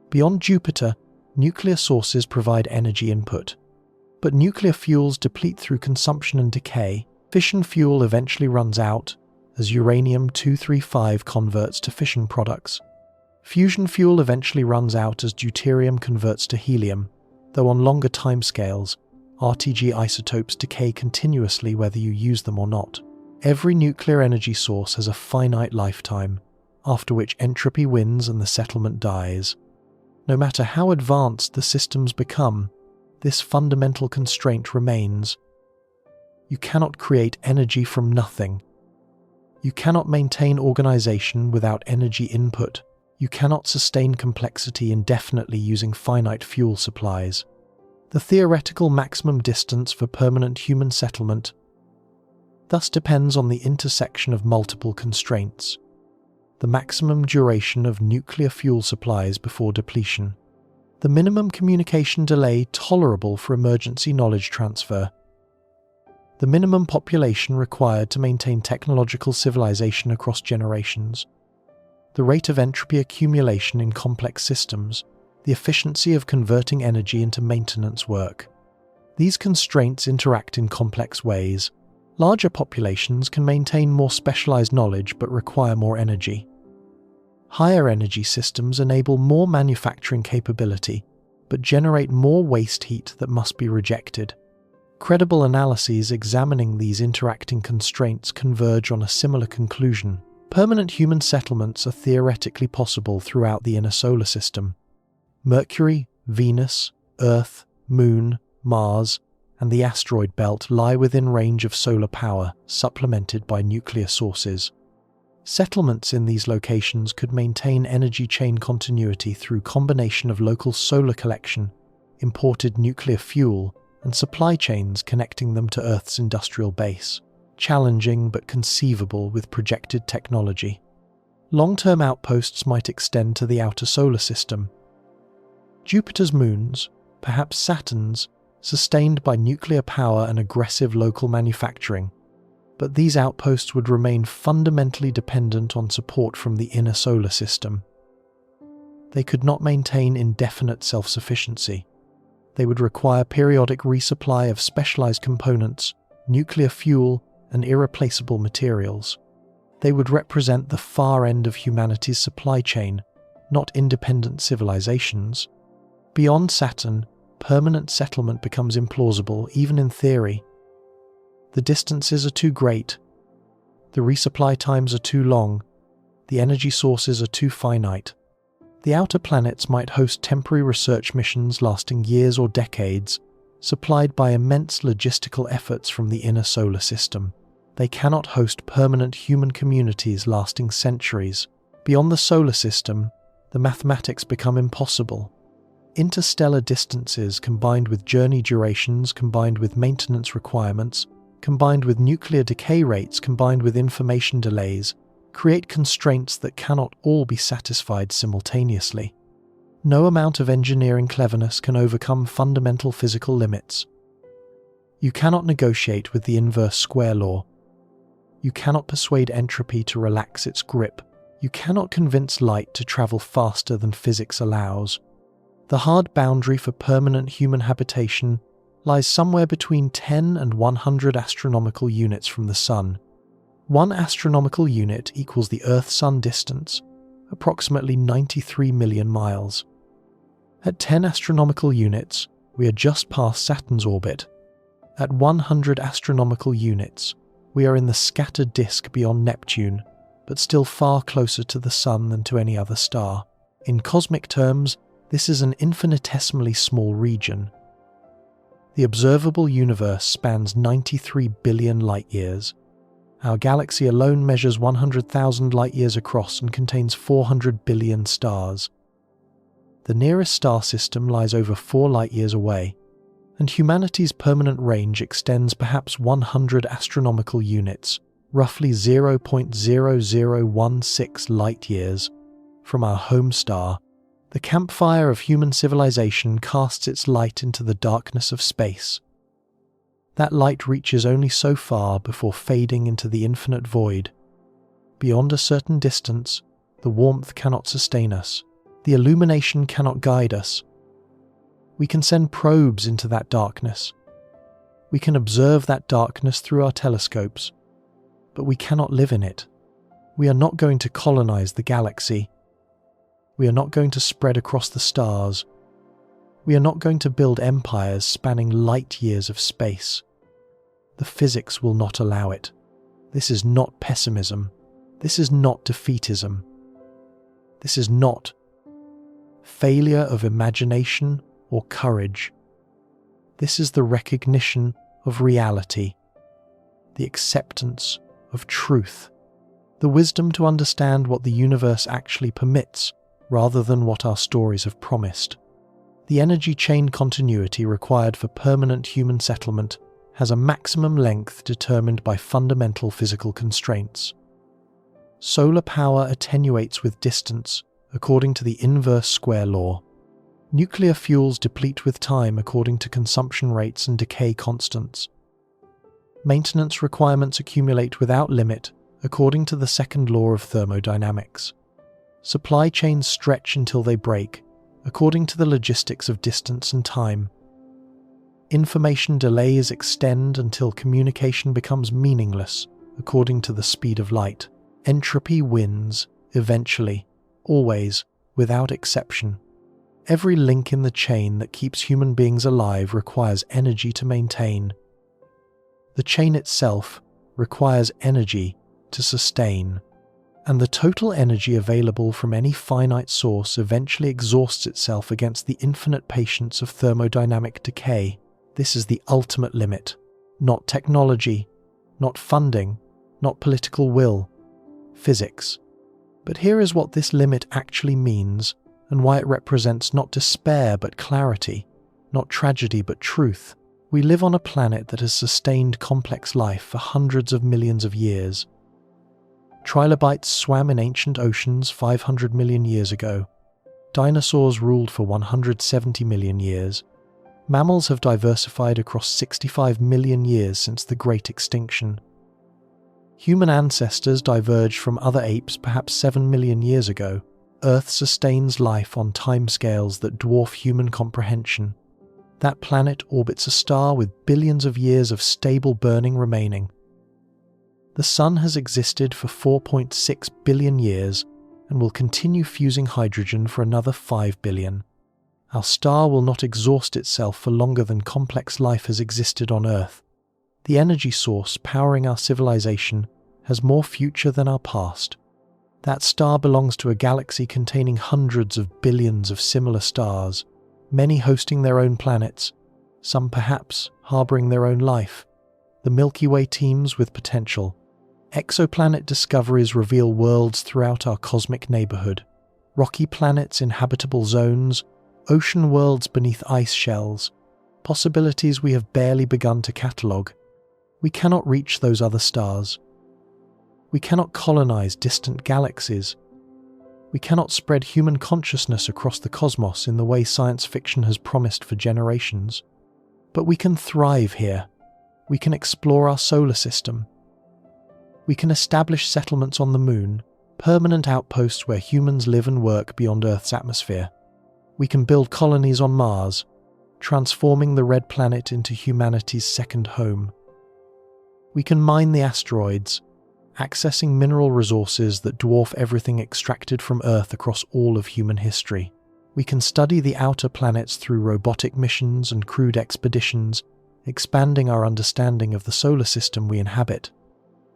Beyond Jupiter, nuclear sources provide energy input. But nuclear fuels deplete through consumption and decay. Fission fuel eventually runs out as uranium-235 converts to fission products. Fusion fuel eventually runs out as deuterium converts to helium, though on longer timescales, RTG isotopes decay continuously whether you use them or not. Every nuclear energy source has a finite lifetime, after which entropy wins and the settlement dies. No matter how advanced the systems become, this fundamental constraint remains. You cannot create energy from nothing. You cannot maintain organization without energy input. You cannot sustain complexity indefinitely using finite fuel supplies. The theoretical maximum distance for permanent human settlement thus depends on the intersection of multiple constraints. The maximum duration of nuclear fuel supplies before depletion. The minimum communication delay tolerable for emergency knowledge transfer. The minimum population required to maintain technological civilization across generations. The rate of entropy accumulation in complex systems. The efficiency of converting energy into maintenance work. These constraints interact in complex ways. Larger populations can maintain more specialized knowledge but require more energy. Higher energy systems enable more manufacturing capability but generate more waste heat that must be rejected. Credible analyses examining these interacting constraints converge on a similar conclusion. Permanent human settlements are theoretically possible throughout the inner solar system. Mercury, Venus, Earth, Moon, Mars, and the asteroid belt lie within range of solar power, supplemented by nuclear sources. Settlements in these locations could maintain energy chain continuity through combination of local solar collection, imported nuclear fuel, and supply chains connecting them to Earth's industrial base. Challenging but conceivable with projected technology. Long-term outposts might extend to the outer solar system. Jupiter's moons, perhaps Saturn's, sustained by nuclear power and aggressive local manufacturing, but these outposts would remain fundamentally dependent on support from the inner solar system. They could not maintain indefinite self-sufficiency. They would require periodic resupply of specialized components, nuclear fuel, and irreplaceable materials. They would represent the far end of humanity's supply chain, not independent civilizations. Beyond Saturn, permanent settlement becomes implausible, even in theory. The distances are too great. The resupply times are too long. The energy sources are too finite. The outer planets might host temporary research missions lasting years or decades, supplied by immense logistical efforts from the inner solar system. They cannot host permanent human communities lasting centuries. Beyond the solar system, the mathematics become impossible. Interstellar distances combined with journey durations, combined with maintenance requirements, combined with nuclear decay rates, combined with information delays, create constraints that cannot all be satisfied simultaneously. No amount of engineering cleverness can overcome fundamental physical limits. You cannot negotiate with the inverse square law. You cannot persuade entropy to relax its grip. You cannot convince light to travel faster than physics allows. The hard boundary for permanent human habitation lies somewhere between 10 and 100 astronomical units from the Sun. 1 astronomical unit equals the Earth-Sun distance, approximately 93 million miles. At 10 astronomical units, we are just past Saturn's orbit. At 100 astronomical units, we are in the scattered disk beyond Neptune, but still far closer to the Sun than to any other star. In cosmic terms, this is an infinitesimally small region. The observable universe spans 93 billion light-years. Our galaxy alone measures 100,000 light-years across and contains 400 billion stars. The nearest star system lies over 4 light-years away, and humanity's permanent range extends perhaps 100 astronomical units, roughly 0.0016 light-years, from our home star. The campfire of human civilization casts its light into the darkness of space. That light reaches only so far before fading into the infinite void. Beyond a certain distance, the warmth cannot sustain us. The illumination cannot guide us. We can send probes into that darkness. We can observe that darkness through our telescopes, but we cannot live in it. We are not going to colonize the galaxy. We are not going to spread across the stars. We are not going to build empires spanning light years of space. The physics will not allow it. This is not pessimism. This is not defeatism. This is not failure of imagination or courage. This is the recognition of reality, the acceptance of truth, the wisdom to understand what the universe actually permits rather than what our stories have promised. The energy chain continuity required for permanent human settlement has a maximum length determined by fundamental physical constraints. Solar power attenuates with distance according to the inverse square law. Nuclear fuels deplete with time according to consumption rates and decay constants. Maintenance requirements accumulate without limit according to the second law of thermodynamics. Supply chains stretch until they break, according to the logistics of distance and time. Information delays extend until communication becomes meaningless, according to the speed of light. Entropy wins, eventually, always, without exception. Every link in the chain that keeps human beings alive requires energy to maintain. The chain itself requires energy to sustain. And the total energy available from any finite source eventually exhausts itself against the infinite patience of thermodynamic decay. This is the ultimate limit. Not technology, not funding, not political will. Physics. But here is what this limit actually means, and why it represents not despair but clarity, not tragedy but truth. We live on a planet that has sustained complex life for hundreds of millions of years. Trilobites swam in ancient oceans 500 million years ago. Dinosaurs ruled for 170 million years. Mammals have diversified across 65 million years since the Great Extinction. Human ancestors diverged from other apes perhaps 7 million years ago. Earth sustains life on timescales that dwarf human comprehension. That planet orbits a star with billions of years of stable burning remaining. The Sun has existed for 4.6 billion years and will continue fusing hydrogen for another 5 billion. Our star will not exhaust itself for longer than complex life has existed on Earth. The energy source powering our civilization has more future than our past. That star belongs to a galaxy containing hundreds of billions of similar stars, many hosting their own planets, some perhaps harboring their own life. The Milky Way teems with potential. Exoplanet discoveries reveal worlds throughout our cosmic neighborhood. Rocky planets in habitable zones, ocean worlds beneath ice shells, possibilities we have barely begun to catalogue. We cannot reach those other stars. We cannot colonize distant galaxies. We cannot spread human consciousness across the cosmos in the way science fiction has promised for generations. But we can thrive here. We can explore our solar system. We can establish settlements on the moon, permanent outposts where humans live and work beyond Earth's atmosphere. We can build colonies on Mars, transforming the red planet into humanity's second home. We can mine the asteroids, accessing mineral resources that dwarf everything extracted from Earth across all of human history. We can study the outer planets through robotic missions and crewed expeditions, expanding our understanding of the solar system we inhabit.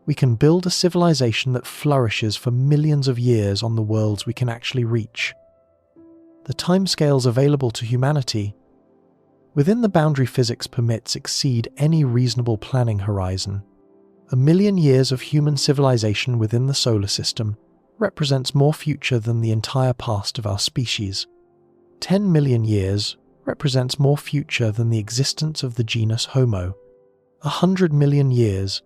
We can build a civilization that flourishes for millions of years on the worlds we can actually reach. The timescales available to humanity, within the boundary physics permits, exceed any reasonable planning horizon. 1 million years of human civilization within the solar system represents more future than the entire past of our species. 10 million years represents more future than the existence of the genus Homo. 100 million years,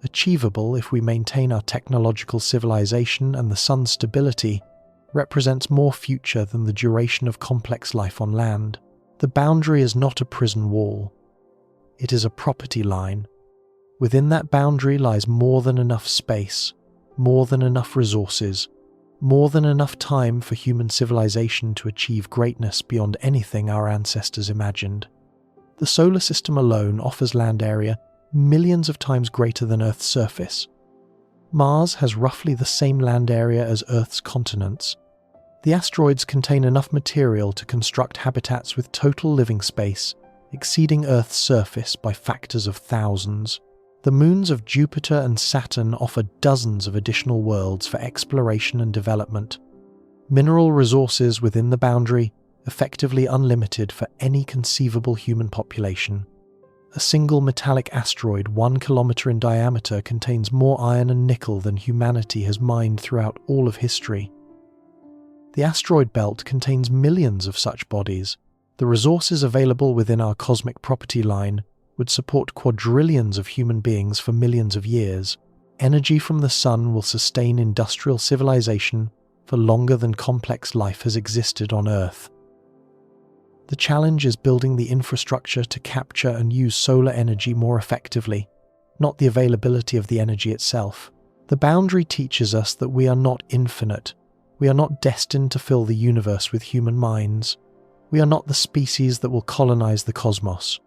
achievable if we maintain our technological civilization and the sun's stability, represents more future than the duration of complex life on land. The boundary is not a prison wall. It is a property line. Within that boundary lies more than enough space, more than enough resources, more than enough time for human civilization to achieve greatness beyond anything our ancestors imagined. The solar system alone offers land area millions of times greater than Earth's surface. Mars has roughly the same land area as Earth's continents. The asteroids contain enough material to construct habitats with total living space exceeding Earth's surface by factors of thousands. The moons of Jupiter and Saturn offer dozens of additional worlds for exploration and development. Mineral resources within the boundary, effectively unlimited for any conceivable human population. A single metallic asteroid 1 kilometer in diameter contains more iron and nickel than humanity has mined throughout all of history. The asteroid belt contains millions of such bodies. The resources available within our cosmic property line would support quadrillions of human beings for millions of years. Energy from the sun will sustain industrial civilization for longer than complex life has existed on Earth. The challenge is building the infrastructure to capture and use solar energy more effectively, not the availability of the energy itself. The boundary teaches us that we are not infinite. We are not destined to fill the universe with human minds. We are not the species that will colonize the cosmos.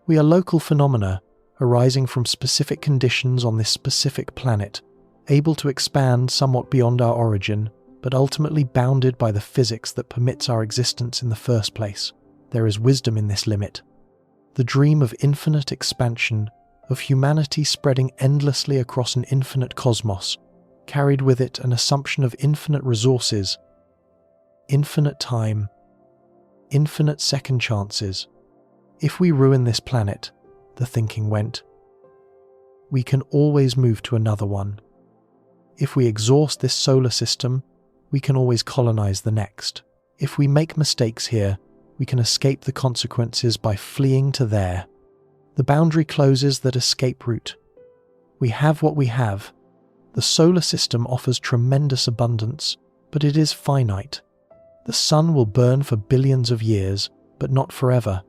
We are local phenomena arising from specific conditions on this specific planet, able to expand somewhat beyond our origin, but ultimately bounded by the physics that permits our existence in the first place. There is wisdom in this limit. The dream of infinite expansion, of humanity spreading endlessly across an infinite cosmos, carried with it an assumption of infinite resources, infinite time, infinite second chances. If we ruin this planet, the thinking went, we can always move to another one. If we exhaust this solar system, we can always colonize the next. If we make mistakes here, we can escape the consequences by fleeing to there. The boundary closes that escape route. We have what we have. The solar system offers tremendous abundance, but it is finite. The sun will burn for billions of years, but not forever.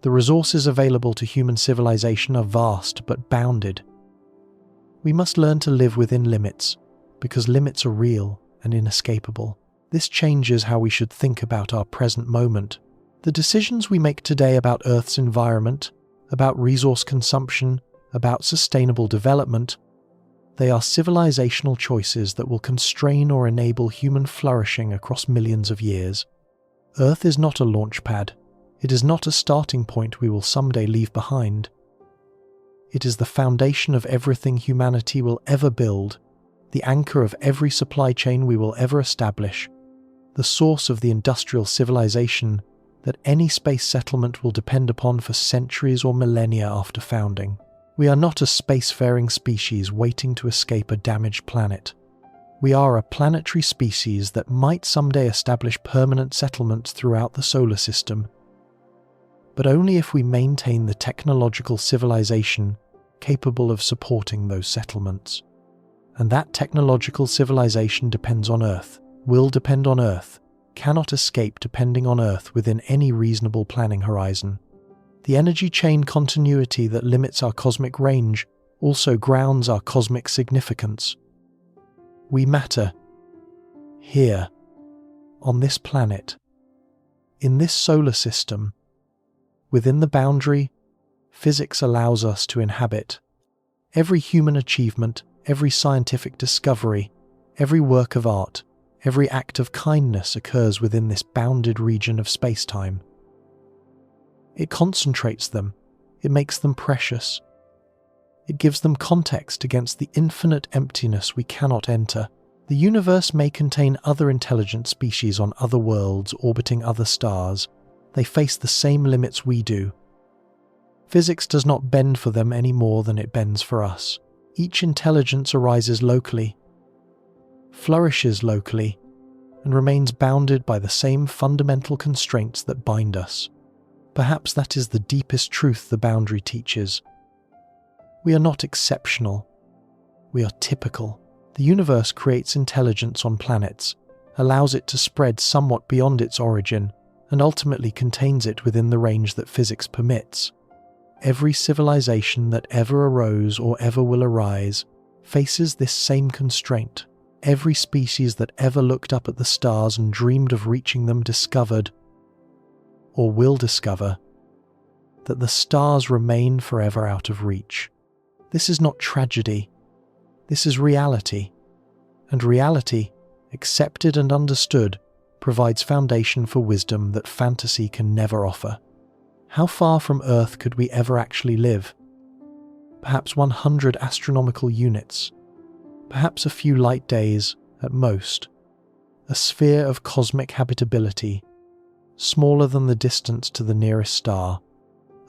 The resources available to human civilization are vast but bounded. We must learn to live within limits, because limits are real and inescapable. This changes how we should think about our present moment. The decisions we make today about Earth's environment, about resource consumption, about sustainable development, they are civilizational choices that will constrain or enable human flourishing across millions of years. Earth is not a launch pad. It is not a starting point we will someday leave behind. It is the foundation of everything humanity will ever build, the anchor of every supply chain we will ever establish, the source of the industrial civilization that any space settlement will depend upon for centuries or millennia after founding. We are not a spacefaring species waiting to escape a damaged planet. We are a planetary species that might someday establish permanent settlements throughout the solar system, but only if we maintain the technological civilization capable of supporting those settlements. And that technological civilization depends on Earth, will depend on Earth, cannot escape depending on Earth within any reasonable planning horizon. The energy chain continuity that limits our cosmic range also grounds our cosmic significance. We matter here, on this planet, in this solar system, within the boundary physics allows us to inhabit. Every human achievement, every scientific discovery, every work of art, every act of kindness occurs within this bounded region of space-time. It concentrates them, it makes them precious. It gives them context against the infinite emptiness we cannot enter. The universe may contain other intelligent species on other worlds orbiting other stars. They face the same limits we do. Physics does not bend for them any more than it bends for us. Each intelligence arises locally, flourishes locally, and remains bounded by the same fundamental constraints that bind us. Perhaps that is the deepest truth the boundary teaches. We are not exceptional. We are typical. The universe creates intelligence on planets, allows it to spread somewhat beyond its origin, and ultimately contains it within the range that physics permits. Every civilization that ever arose or ever will arise faces this same constraint. Every species that ever looked up at the stars and dreamed of reaching them discovered, or will discover, that the stars remain forever out of reach. This is not tragedy. This is reality. And reality, accepted and understood, provides foundation for wisdom that fantasy can never offer. How far from Earth could we ever actually live? Perhaps 100 astronomical units. Perhaps a few light days, at most. A sphere of cosmic habitability, smaller than the distance to the nearest star.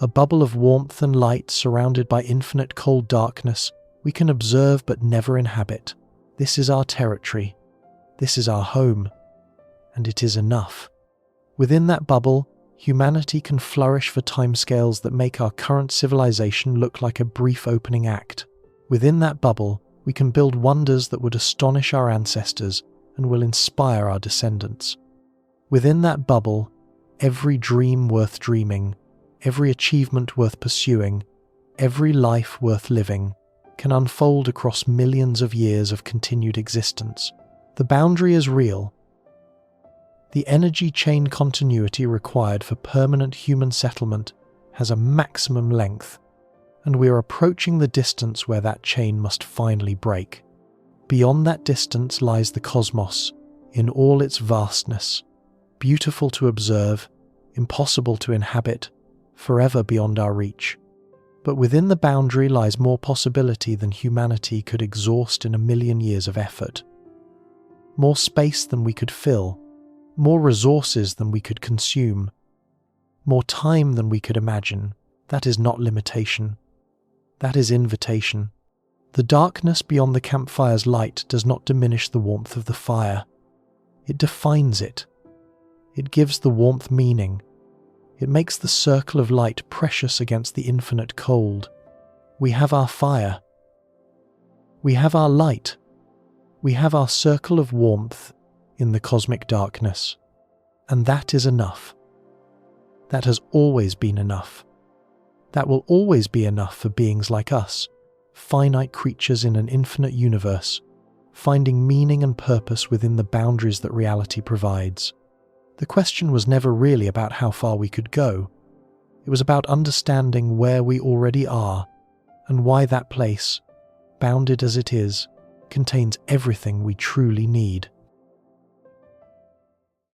A bubble of warmth and light surrounded by infinite cold darkness we can observe but never inhabit. This is our territory. This is our home. And it is enough. Within that bubble, humanity can flourish for timescales that make our current civilization look like a brief opening act. Within that bubble, we can build wonders that would astonish our ancestors and will inspire our descendants. Within that bubble, every dream worth dreaming, every achievement worth pursuing, every life worth living, can unfold across millions of years of continued existence. The boundary is real. The energy chain continuity required for permanent human settlement has a maximum length, and we are approaching the distance where that chain must finally break. Beyond that distance lies the cosmos, in all its vastness, beautiful to observe, impossible to inhabit, forever beyond our reach. But within the boundary lies more possibility than humanity could exhaust in 1,000,000 years of effort. More space than we could fill, more resources than we could consume, more time than we could imagine. That is not limitation. That is invitation. The darkness beyond the campfire's light does not diminish the warmth of the fire. It defines it. It gives the warmth meaning. It makes the circle of light precious against the infinite cold. We have our fire. We have our light, We have our circle of warmth in the cosmic darkness, and that is enough. That has always been enough. That will always be enough for beings like us, finite creatures in an infinite universe, finding meaning and purpose within the boundaries that reality provides. The question was never really about how far we could go. It was about understanding where we already are and why that place, bounded as it is, contains everything we truly need.